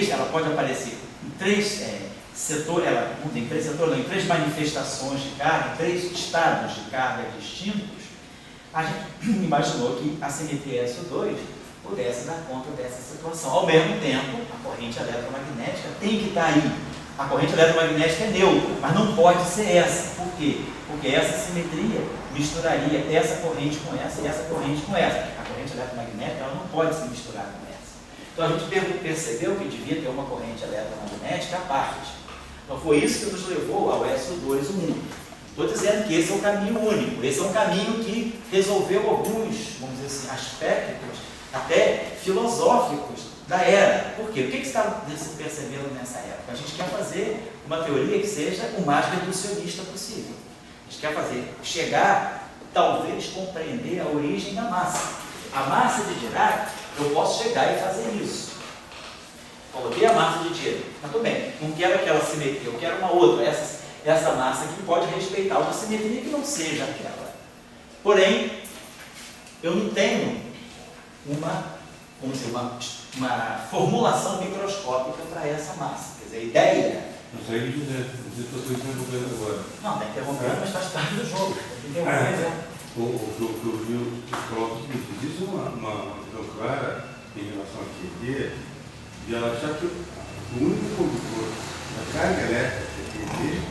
ela pode aparecer em três setores, ela não tem três setores, não, em três manifestações de carga, em três estados de carga distintos, a gente imaginou que a simetria SO2 pudesse dar conta dessa situação. Ao mesmo tempo, a corrente eletromagnética tem que estar aí. A corrente eletromagnética é neutra, mas não pode ser essa. Por quê? Porque essa simetria misturaria essa corrente com essa e essa corrente com essa. A corrente eletromagnética ela não pode se misturar com essa. Então a gente percebeu que devia ter uma corrente eletromagnética à parte. Então foi isso que nos levou ao SO2 1. Estou dizendo que esse é um caminho único, esse é um caminho que resolveu alguns, vamos dizer assim, aspectos até filosóficos da era. Por quê? O que você está percebendo nessa época? A gente quer fazer uma teoria que seja o mais reducionista possível. A gente quer chegar, talvez, compreender a origem da massa. A massa de Dirac, eu posso chegar e fazer isso. Coloquei a massa de Dirac, mas tudo bem, não quero aquela simetria, eu quero uma outra, essa massa que pode respeitar uma simetria que não seja aquela. Porém, eu não tenho uma formulação microscópica para essa massa. Quer dizer, a ideia... Não sei dizer, não estou interrompendo agora. Não, está interrompendo, mas faz parte do jogo. O que eu vi, coloca o seguinte: existe uma visão clara em relação à QED, de ela achar que o único condutor da carga elétrica da QED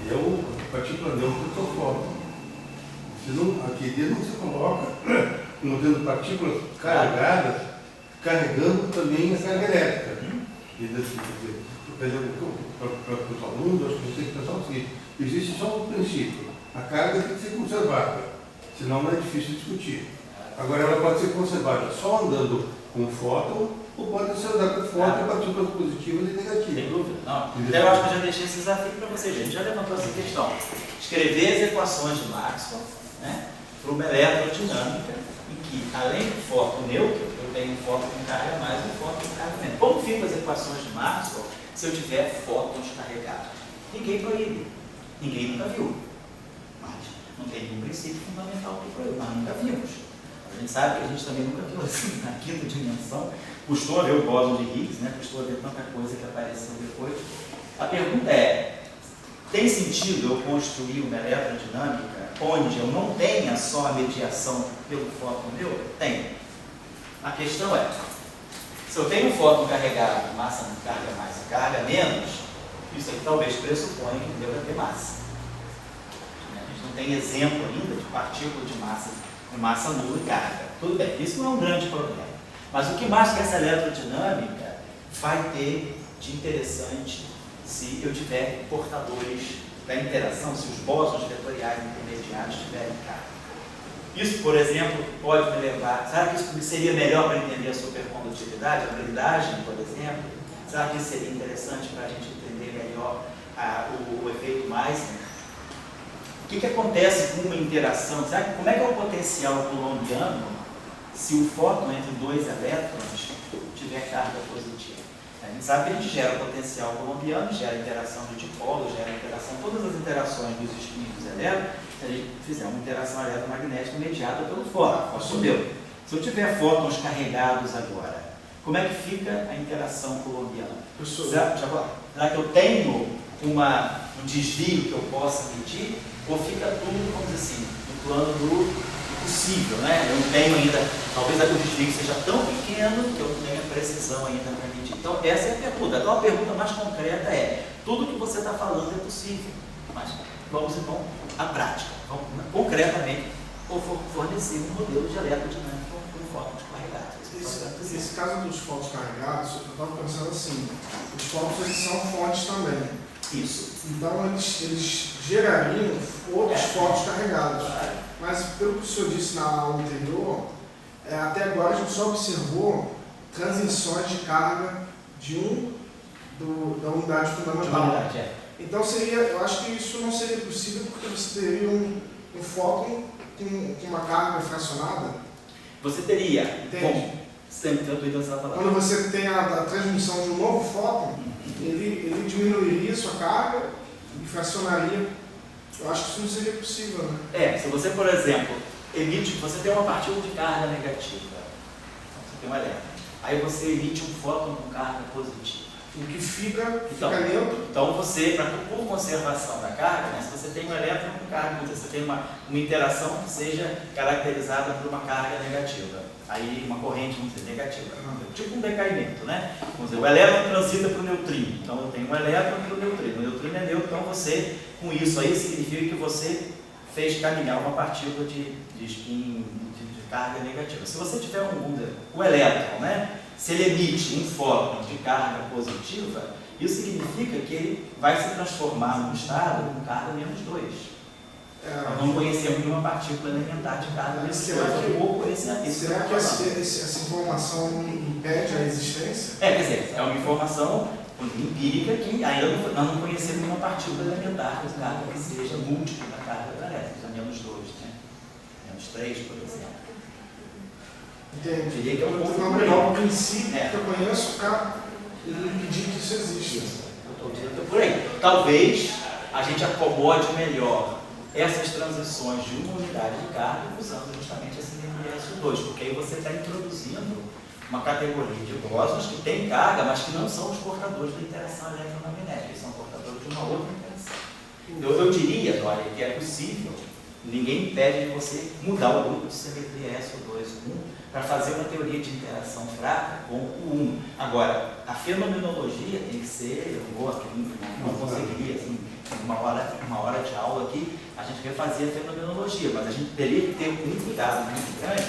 é a partícula neutra do seu fóton. Senão, a QED não se coloca não tendo partículas carregadas, carregando também a carga elétrica. Quer dizer, para os alunos, acho que você tem que pensar o seguinte: existe só um princípio, a carga tem que ser conservada. Senão não é difícil discutir. Agora, ela pode ser conservada só andando com fóton, ou pode ser andar com fóton e partículas positivas e negativas. Sem dúvida. Não. Então, eu acho que eu já deixei esse desafio para vocês. A gente já levantou essa questão. Escrever as equações de Maxwell, né, para uma eletrodinâmica, em que, além do fóton neutro, eu tenho um fóton com carga mais e um fóton com carga menos. Como ficam as equações de Maxwell se eu tiver fótons carregados? Ninguém proíbe. Ninguém nunca viu. Não tem nenhum princípio fundamental que proíbe, nós nunca vimos. A gente sabe que a gente também nunca viu assim, na quinta dimensão. Custou a ver o bóson de Higgs, né? Custou a ver tanta coisa que apareceu depois. A pergunta é: tem sentido eu construir uma eletrodinâmica onde eu não tenha só a mediação pelo fóton neutro? Tem. A questão é: se eu tenho um fóton carregado, massa não carga mais e carga menos, isso aqui talvez pressuponha que deva ter massa. Não tem exemplo ainda de partícula de massa com massa nula e carga. Tudo bem, isso não é um grande problema. Mas o que mais que essa eletrodinâmica vai ter de interessante se eu tiver portadores da interação, se os bósons vetoriais intermediários tiverem carga? Isso, por exemplo, pode me levar... Será que isso seria melhor para entender a supercondutividade, a blindagem, por exemplo? Será que isso seria interessante para a gente entender melhor o efeito Meissner? O que acontece com uma interação? Como é que é o potencial coulombiano se o fóton entre dois elétrons tiver carga positiva? A gente sabe que a gente gera potencial coulombiano, gera interação de dipolo, gera interação, todas as interações dos espinhos dos elétrons, se a gente fizer uma interação eletromagnética mediada pelo fóton. Subiu. Se eu tiver fótons carregados agora, como é que fica a interação coulombiana? Será que eu tenho um desvio que eu possa medir? Ou fica tudo, vamos dizer assim, no plano do possível, né? Eu não tenho ainda, talvez o desvio seja tão pequeno que eu não tenha precisão ainda para medir. Então, essa é a pergunta. Então, a pergunta mais concreta é: tudo que você está falando é possível, mas vamos então à prática. Vamos concretamente fornecer um modelo de eletrodinâmica com fótons carregados. Esse caso dos fótons carregados, eu estava pensando assim: os fótons eles são fontes também. Isso. Então eles gerariam outros fótons carregados. Mas pelo que o senhor disse na aula anterior, até agora a gente só observou transições de carga da unidade fundamental. Então eu acho que isso não seria possível porque você teria um fóton com uma carga fracionada. Você teria. Entende? Quando você tem a transmissão de um novo fóton, ele diminuiria sua carga e fracionaria. Eu acho que isso não seria possível, né? Se você, por exemplo, você tem uma partícula de carga negativa, então você tem um elétron, aí você emite um fóton com carga positiva. O que fica neutro. Então você, por conservação da carga, né, se você tem um elétron com carga, você tem uma interação que seja caracterizada por uma carga negativa. Aí uma corrente, vamos dizer, negativa. Tipo um decaimento, né? Vamos dizer, o elétron transita para o neutrino. Então eu tenho um elétron para o neutrino. O neutrino é neutro, então você, com isso aí, significa que você fez caminhar uma partícula de spin de carga negativa. Se você tiver vamos dizer, o elétron, né? Se ele emite um fóton de carga positiva, isso significa que ele vai se transformar num estado com carga -2. Nós não conhecemos nenhuma partícula elementar de carga nesse um pouco esse será que essa informação impede a existência? quer dizer, é uma informação empírica que ainda nós não conhecemos nenhuma partícula elementar de carga que seja múltiplo da carga da elétrica, menos 2, né? Menos 3, por exemplo. Entendi. Diria que é um pouco Então, por aí. melhor princípio que eu conheço, ficar impedir que isso exista. Eu estou dizendo por aí. Talvez a gente acomode melhor essas transições de uma unidade de carga usando justamente esse MDS2, porque aí você está introduzindo uma categoria de bósons que tem carga, mas que não são os portadores da interação eletromagnética, eles são portadores de uma outra interação. Eu diria, Dória, que é possível, ninguém impede de você mudar o grupo de simetria SO2-1 para fazer uma teoria de interação fraca com o 1. Agora, a fenomenologia tem que ser, eu não vou aqui, não conseguiria, assim, uma hora de aula aqui, a gente refazer a fenomenologia, mas a gente teria que ter um cuidado muito grande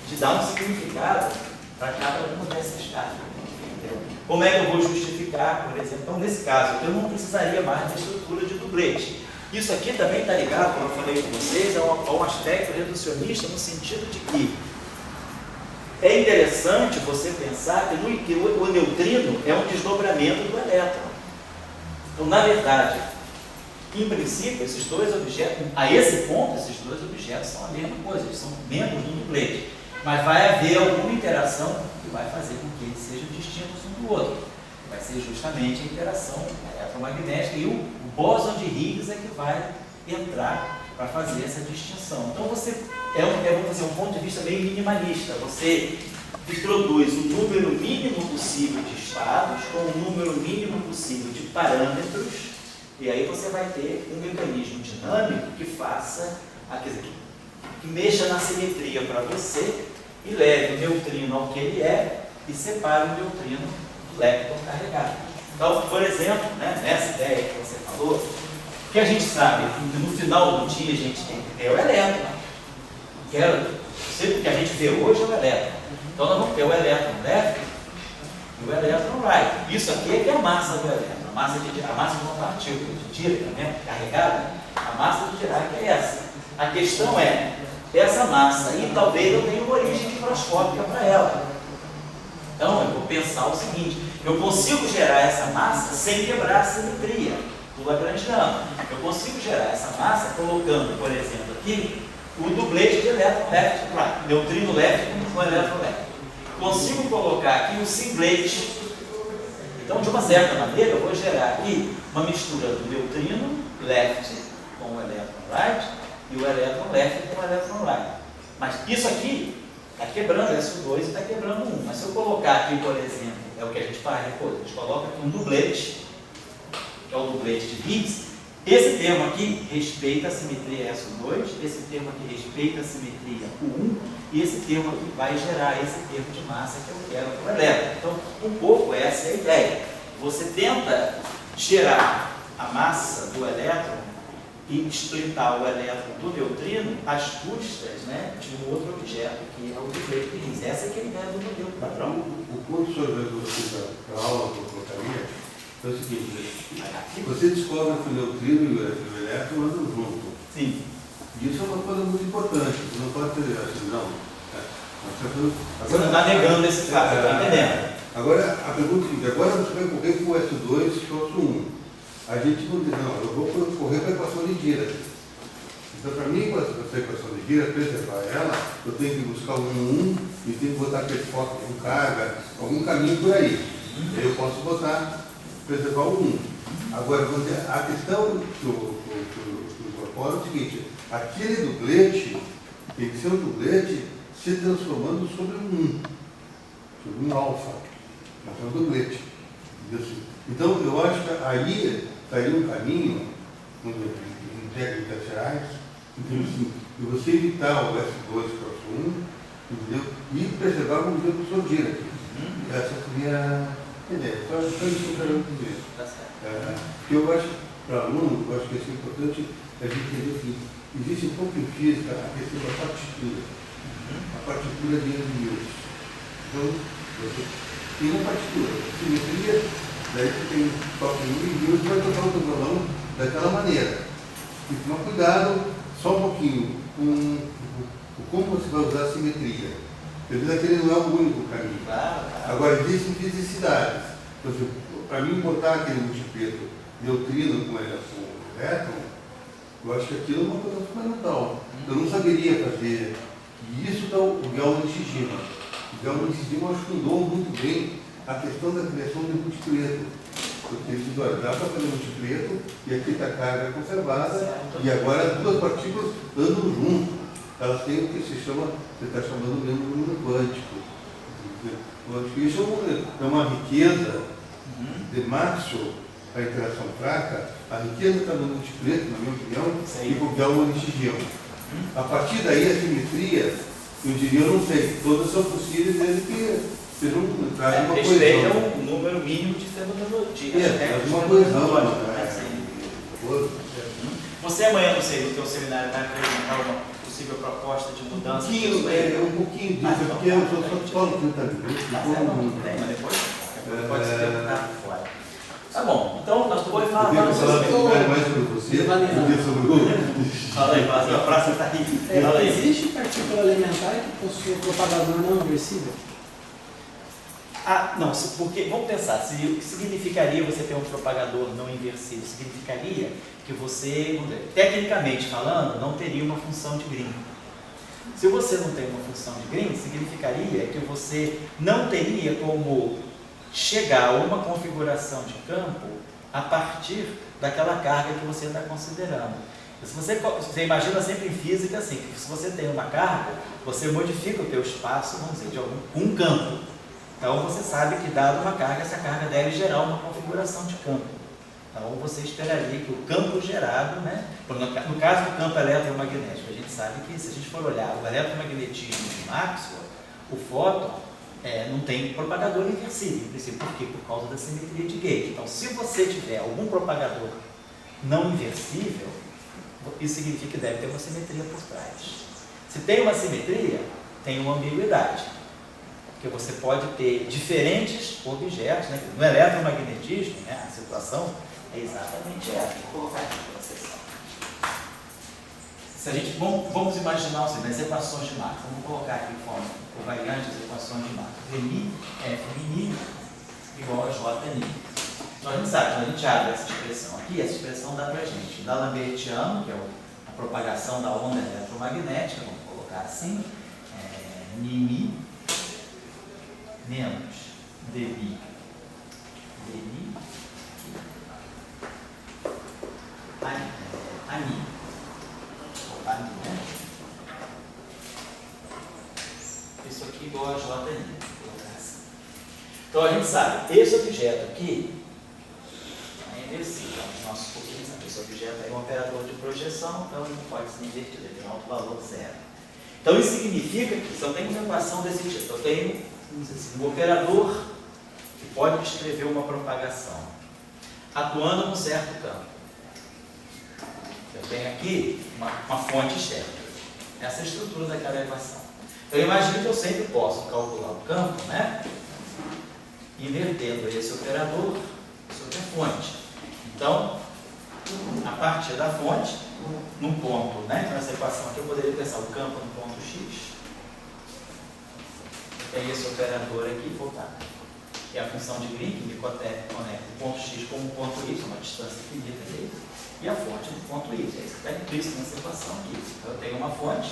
de dar um significado para cada uma dessas cargas. Entendeu? Como é que eu vou justificar, por exemplo? Então, nesse caso, eu não precisaria mais da estrutura de dublete. Isso aqui também está ligado, como eu falei com vocês, a um aspecto reducionista no sentido de que é interessante você pensar que o neutrino é um desdobramento do elétron. Então, na verdade, em princípio, esses dois objetos, a esse ponto, esses dois objetos são a mesma coisa, eles são membros do duplete. Mas vai haver alguma interação que vai fazer com que eles sejam distintos um do outro. Vai ser justamente a interação eletromagnética e o bóson de Higgs é que vai entrar para fazer essa distinção. Então você vamos fazer um ponto de vista meio minimalista. Você introduz o número mínimo possível de estados com o número mínimo possível de parâmetros e aí você vai ter um mecanismo dinâmico que faça, quer dizer, que mexa na simetria para você e leve o neutrino ao que ele é e separe o neutrino do lepton carregado. Então, por exemplo, né, nessa ideia que você falou, que a gente sabe que no final do dia a gente tem que ter o elétron. O que a gente vê hoje é o elétron. Então nós vamos ter o elétron left e o elétron right. Isso aqui é que é a massa do elétron, a massa de uma partícula de Dirac, né, carregada, a massa de Dirac é essa. A questão é, essa massa aí talvez eu tenha uma origem microscópica para ela. Então eu vou pensar o seguinte, eu consigo gerar essa massa sem quebrar a simetria do lagrangiano. Eu consigo gerar essa massa colocando, por exemplo, aqui o dublete de elétron left, neutrino left com elétron left. Consigo colocar aqui o singlete. Então, de uma certa maneira, eu vou gerar aqui uma mistura do neutrino left com o elétron right e o elétron left com o elétron right. Mas isso aqui está quebrando SO2 e está quebrando 1. Mas se eu colocar aqui, por exemplo, é o que a gente faz depois, a gente coloca aqui um dublete, que é o dublete de Higgs. Esse termo aqui respeita a simetria SO2, esse termo aqui respeita a simetria U1, e esse termo aqui vai gerar esse termo de massa que eu quero para o elétron. Então, um pouco essa é a ideia. Você tenta gerar a massa do elétron e splitar o elétron do neutrino às custas, né, de um outro objeto, que é o dublete de Higgs. Essa é que é a ideia do modelo padrão. O ponto sobre a aula que eu colocaria é o seguinte: você descobre que o neutrino e o elétron andam juntos. Sim. Isso é uma coisa muito importante. Você não pode ter assim, não. Você não está negando esse fato, está entendendo? Agora, a pergunta é a seguinte: agora você vai correr com o S2 trouxe 1. A gente não diz, não, eu vou correr para a equação de Dirac. Então, para mim, para essa equação de Dirac, preservar ela, eu tenho que buscar um 1 e tenho que botar aquele foco com carga, algum caminho por aí. Aí eu posso botar, preservar o 1. Agora, a questão que eu incorporo é o seguinte: aquele dublete tem que ser um dublete se transformando sobre um alfa. Mas é um dublete. Então, eu acho que aí estaria um caminho, em técnicas gerais, de você evitar o S2 cross 1, entendeu? E preservar como o professor Dirac. Essa seria a ideia. Só isso que eu quero dizer. Eu acho, para aluno, eu acho que é importante a gente entender que existe um pouco em física a questão da partitura. A partitura de N-Mills. Então, você tem uma partitura, simetria, daí você tem um toque em N-Mills e vai tocar o violão daquela maneira. E tomar cuidado só um pouquinho, como você vai usar a simetria. Eu digo que ele não é o único caminho. Claro. Agora, existem fisicidades. Por exemplo, para mim botar aquele multipleto neutrino com elétron, eu acho que aquilo é uma coisa fundamental. Eu não saberia fazer. E isso dá o Gauss-Nishijima. O Gauss-Nishijima ajudou muito bem a questão da criação de multipleto. Porque ele diz, olha, dá para fazer multipleto e aqui está a carga conservada e agora as duas partículas andam junto. Elas têm o que se chama, você está chamando mesmo de número quântico. Isso é uma riqueza de Maxwell, a interação fraca. A riqueza está no multipleto, na minha opinião, e o Gauss-Nishijima. A partir daí, a simetria, eu diria, eu não sei, todas são possíveis desde que sejam trazem uma coesão. Respeita o número mínimo de fenomenologia. Uma coesão. Você amanhã, não sei, no teu seminário vai apresentar uma possível proposta de mudança? Um pouquinho disso, porque eu só falo 30 minutos. Mas depois pode ser perguntado fora. Tá bom, então nós depois falamos mais sobre você do que sobre o... Fala aí, a praça está aí. Fala aí. Existe partícula elementar que possui um propagador não inversível? Ah, não, porque, vamos pensar, o que significaria você ter um propagador não inversível? Significaria que você, vamos dizer, tecnicamente falando, não teria uma função de Green. Se você não tem uma função de Green, significaria que você não teria como chegar a uma configuração de campo a partir daquela carga que você está considerando. Se você imagina sempre em física assim, que se você tem uma carga, você modifica o teu espaço, vamos dizer, com um campo. Então você sabe que dado uma carga, essa carga deve gerar uma configuração de campo. Então você esperaria que o campo gerado, né? No caso do campo eletromagnético, a gente sabe que se a gente for olhar o eletromagnetismo de Maxwell, o fóton não tem propagador inversível, em princípio. Por quê? Por causa da simetria de gauge. Então, se você tiver algum propagador não inversível, isso significa que deve ter uma simetria por trás. Se tem uma simetria, tem uma ambiguidade. Porque você pode ter diferentes objetos, né? No eletromagnetismo, né, a situação é exatamente essa. Vou colocar aqui para vocês. Se a gente, vamos imaginar assim, nas equações de Maxwell, vamos colocar aqui de forma covariante as equações de Maxwell. Rmi, Fmi igual a Jni. Então a gente sabe, quando a gente abre essa expressão aqui, essa expressão dá para a gente D'Alembertiano, que é a propagação da onda eletromagnética, vamos colocar assim, Nmi menos dmi ani, né? Isso aqui igual a Jni, vou colocar assim. Então a gente sabe, esse objeto aqui é inversível, os nossos pouquinhos, esse objeto é um operador de projeção, então ele não pode ser invertido, ele tem um alto valor zero. Então isso significa que se eu tenho uma equação desse tipo, eu tenho um operador que pode descrever uma propagação atuando num certo campo. Eu tenho aqui uma fonte externa. Essa é a estrutura daquela equação. Então, eu imagino que eu sempre posso calcular o campo, né? Invertendo esse operador sobre a fonte. Então, a partir da fonte, num ponto, né? Então, nessa equação aqui, eu poderia pensar o campo no ponto X. Tem esse operador aqui, voltar. Que é a função de Green, que me conecta o ponto X com o ponto Y, uma distância infinita dele, e a fonte do ponto Y. É isso que está implícito nessa equação aqui. Então, eu tenho uma fonte,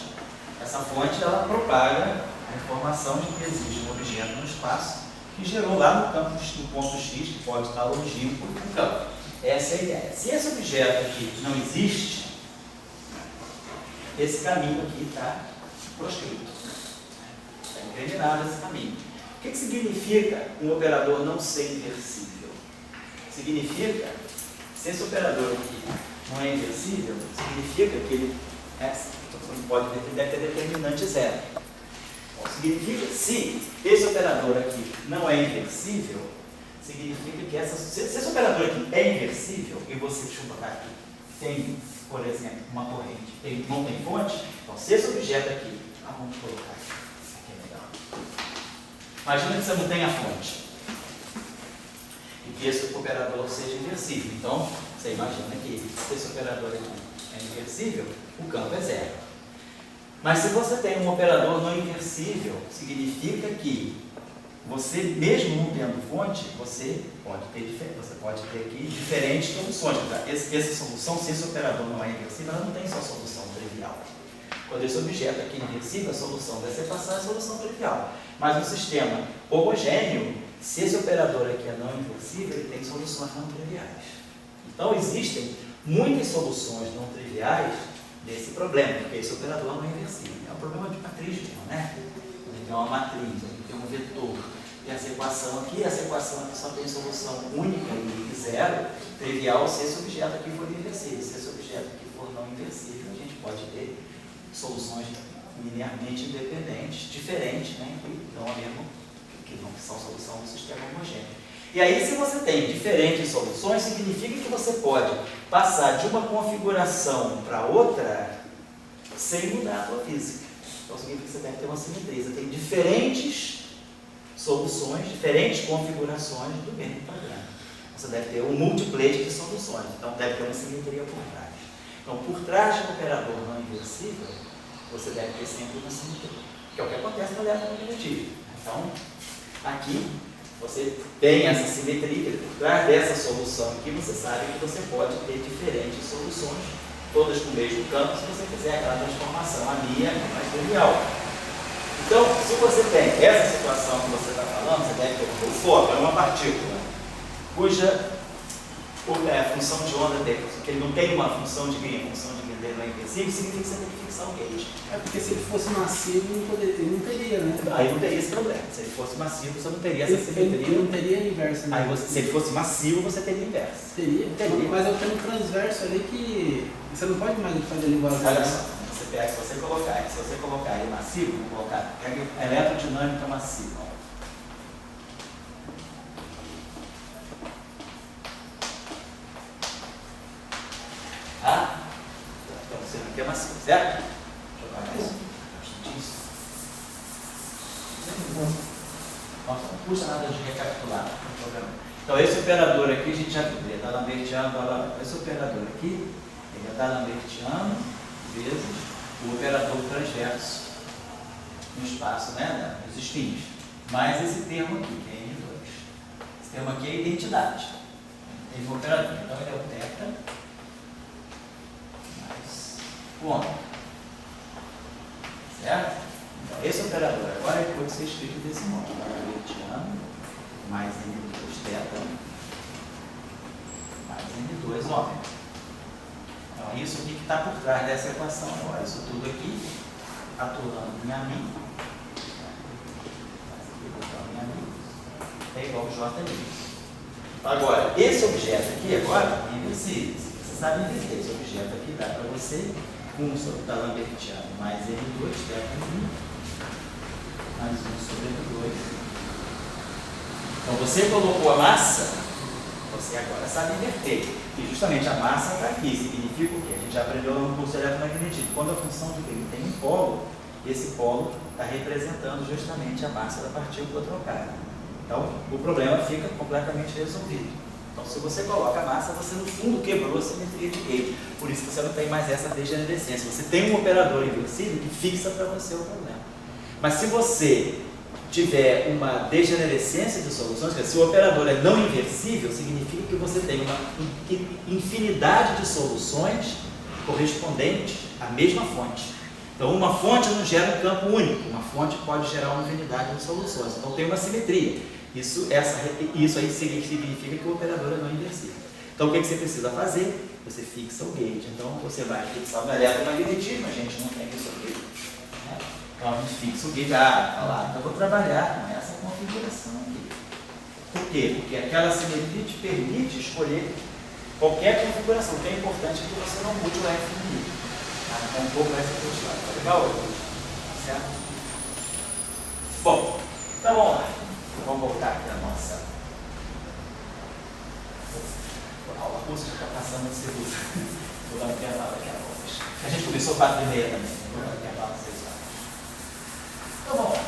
essa fonte ela propaga a informação de que existe um objeto no espaço que gerou lá no campo do ponto X, que pode estar longínquo do campo. Essa é a ideia. Se esse objeto aqui não existe, esse caminho aqui está proscrito. Está incriminado esse caminho. O que significa um operador não ser inversível? Significa, se esse operador aqui não é inversível, significa que ele pode deve ter determinante zero. Bom, significa, se esse operador aqui não é inversível, significa que se esse operador aqui é inversível, e você, deixa eu botar aqui, tem, por exemplo, uma corrente, não tem fonte, então se esse objeto aqui, vamos colocar aqui, isso aqui é legal. Imagina que você não tem a fonte, e que esse operador seja inversível. Então, você imagina que se esse operador aqui é inversível, o campo é zero. Mas se você tem um operador não inversível, significa que você, mesmo não tendo fonte, você pode ter aqui diferentes soluções. Tá? Essa solução, se esse operador não é inversível, ela não tem só solução trivial. Quando esse objeto aqui é inversível, a solução dessa equação é a solução trivial. Mas no sistema homogêneo, se esse operador aqui é não inversível, ele tem soluções não triviais. Então existem muitas soluções não triviais desse problema, porque esse operador não é inversível. É um problema de matriz mesmo, né? A gente tem uma matriz, a gente tem um vetor. Tem essa equação aqui só tem solução única e zero, trivial, se esse objeto aqui for inversível. Se esse objeto aqui for não inversível, a gente pode ter soluções linearmente independentes, diferentes, né, que dão a mesma, que são solução do sistema homogêneo. E aí, se você tem diferentes soluções, significa que você pode passar de uma configuração para outra sem mudar a sua física. Então, significa que você deve ter uma simetria. Você tem diferentes soluções, diferentes configurações do mesmo programa. Você deve ter um multiplete de soluções, então deve ter uma simetria por trás. Então, por trás de um operador não inversível, você deve ter sempre uma simetria, que é o que acontece no eletromagneticismo. Então, aqui, você tem essa simetria, por trás dessa solução aqui, você sabe que você pode ter diferentes soluções, todas com o mesmo campo, se você fizer aquela transformação, a minha é mais trivial. Então, se você tem essa situação que você está falando, você deve ter o foco, é uma partícula, cuja função de onda dele, que ele não tem uma função de Green, a função de Green dele não é inversível, significa que você tem que fixar o gauge. É porque se ele fosse massivo, ele não teria, né? Aí não teria esse problema. Se ele fosse massivo, você não teria essa simetria. Ele não teria inverso, né? Aí se ele fosse massivo, você teria inverso. Teria? Teria. Mas eu tenho um transverso ali que você não pode mais fazer ele vazar. Olha só, você pega, se você colocar ele massivo, vou colocar eletrodinâmica massiva. Tá? Então você não quer massivo, certo? Deixa eu apagar isso. Nossa, não custa nada de recapitular o programa. Então esse operador aqui a gente já viu, ele é D'Alembertiano, esse operador aqui, ele é D'Alembertiano vezes o operador transverso no espaço, né, dos espinhos. Mais esse termo aqui, que é N2. Esse termo aqui é identidade. Ele é o operador, então ele é o teta mais o ômega. Certo? Então, esse operador agora ele pode ser escrito desse modo. D'Alembertiano mais N2 teta mais N2 ômega. Então, isso aqui que está por trás dessa equação agora. Isso tudo aqui, atuando em AMI, é igual a J. Agora, esse objeto aqui agora é inversível. Você sabe inverter esse objeto aqui, dá para você, com o D'Alembertiano mais N2, teta mais 1 sobre N2. Então, você colocou a massa, você agora sabe inverter. E justamente a massa está aqui. Significa o quê? A gente já aprendeu no curso eletromagnetismo. Quando a função de Green tem um polo, esse polo está representando justamente a massa da partícula trocada. Então, o problema fica completamente resolvido. Então, se você coloca a massa, você no fundo quebrou a simetria de Gauge. Por isso que você não tem mais essa degenerescência. Você tem um operador inversível que fixa para você o problema. Mas se você tiver uma degenerescência de soluções, quer dizer, se o operador é não inversível, significa que você tem uma infinidade de soluções correspondentes à mesma fonte. Então, uma fonte não gera um campo único, uma fonte pode gerar uma infinidade de soluções. Então, tem uma simetria. Isso aí significa que o operador é não inversível. Então, o que você precisa fazer? Você fixa o gauge. Então, você vai fixar no eletromagnetismo, a gente não tem isso aqui. Né? Então, a gente fixa o gauge. Então, eu vou trabalhar com essa configuração aqui. Por quê? Porque aquela simetria te permite escolher qualquer configuração. O que é importante é que você não mude o F no I. Então, um pouco essa postulada. Tá legal? Certo? Bom, então vamos lá. Vamos voltar aqui na nossa aula. A música está passando de segundo. Vou dar um intervalo aqui a pouco. A gente começou 4h30 também. Vou dar um intervalo às 6 horas. Então vamos lá.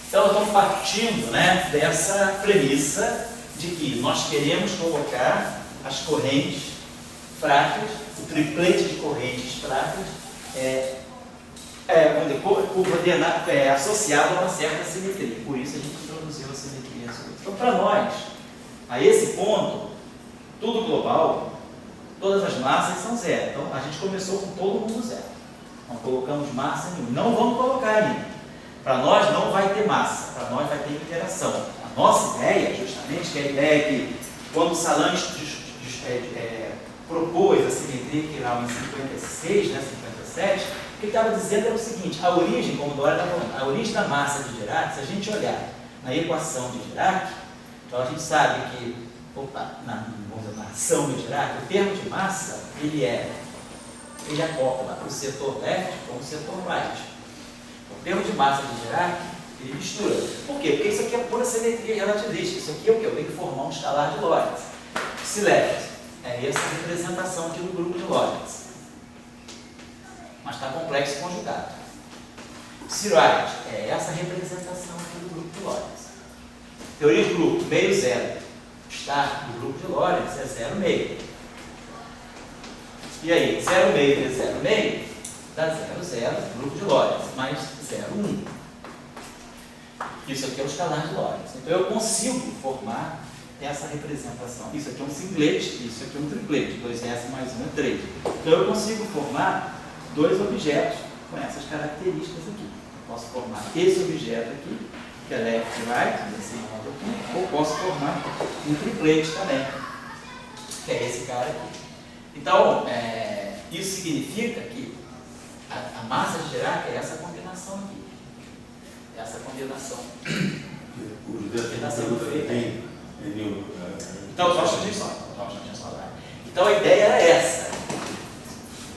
Então, estamos partindo, né, dessa premissa de que nós queremos colocar as correntes fracas, o triplete de correntes fracas associado a uma certa simetria. Por isso a gente introduziu a simetria absoluta. Então, para nós, a esse ponto, tudo global, todas as massas são zero. Então, a gente começou com todo mundo zero. Não colocamos massa nenhuma. Não vamos colocar ainda. Para nós não vai ter massa, para nós vai ter interação. A nossa ideia, justamente, que é a ideia que, quando Salange propôs a simetria quiral em 56, né, 57, o que ele estava dizendo era o seguinte: a origem, como o Dória estava falando, a origem da massa de Dirac, se a gente olhar na equação de Dirac, então a gente sabe que, na ação de Dirac, o termo de massa, ele acopla o setor left com o setor right. O termo de massa de Dirac, ele mistura. Por quê? Porque isso aqui é pura simetria relativista. Isso aqui é o quê? Eu tenho que formar um escalar de Lorentz. Psi left é essa representação aqui do grupo de Lorentz. Mas está complexo conjugado. Psi right é essa representação aqui do grupo de Lorentz. Teoria de grupo, meio zero. Estar do grupo de Lorentz é 0, meio. E aí, 0, meio vezes 0, meio dá 0, 0, grupo de Lorentz, mais 0, 1. Isso aqui é o escalar de Lorentz. Então eu consigo formar essa representação. Isso aqui é um singlete, isso aqui é um triplete. 2S mais 1 é 3. Então eu consigo formar dois objetos com essas características aqui. Eu posso formar esse objeto aqui, que é left e right, desse modo aqui, ou posso formar um triplete também, que é esse cara aqui. Então, isso significa que a massa de Dirac é essa combinação aqui. Essa combinação. Então, só um instantinho só. Então, a ideia era essa.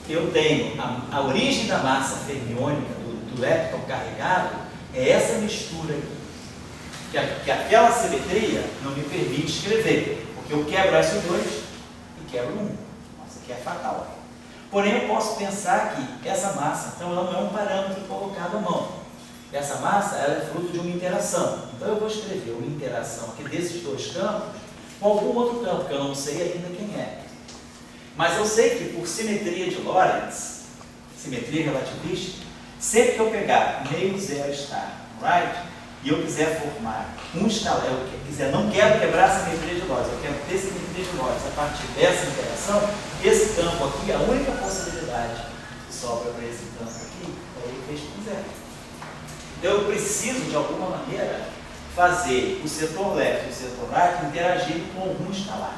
Eu tenho a origem da massa fermiônica do lepton carregado, é essa mistura aqui. Que aquela simetria não me permite escrever, porque eu quebro S2 e quebro 1. Isso aqui é fatal. Porém, eu posso pensar que essa massa, então, ela não é um parâmetro colocado à mão. Essa massa, ela é fruto de uma interação. Então, eu vou escrever uma interação aqui desses dois campos com algum outro campo, que eu não sei ainda quem é. Mas eu sei que, por simetria de Lorentz, simetria relativista, sempre que eu pegar meio zero star right, e eu quiser formar um escalar, não quero quebrar a simetria de Lorentz, eu quero ter simetria de Lorentz a partir dessa interação, esse campo aqui, a única possibilidade que sobra para esse campo aqui, é ele fez com zero. Então eu preciso, de alguma maneira, fazer o setor left e o setor right interagir com algum escalar.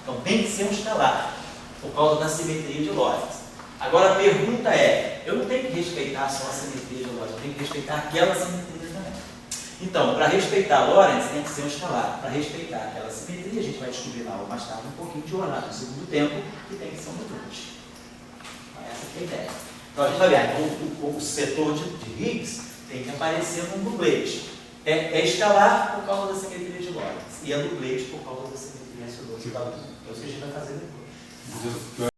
Então tem que ser um escalar, por causa da simetria de Lorentz. Agora a pergunta é, eu não tenho que respeitar só a simetria de Lorentz, eu tenho que respeitar aquela simetria também. Então, para respeitar Lorentz, tem que ser um escalar. Para respeitar aquela simetria, a gente vai descobrir lá mais tarde um pouquinho de Horácio no segundo tempo, que tem que ser um nutrute. Essa é a ideia. Então a gente vai ver, o setor de Higgs tem que aparecer num dublete. É escalar por causa da simetria de Lorentz, e é dublete por causa da simetria S2. Então, isso que a gente vai fazer depois.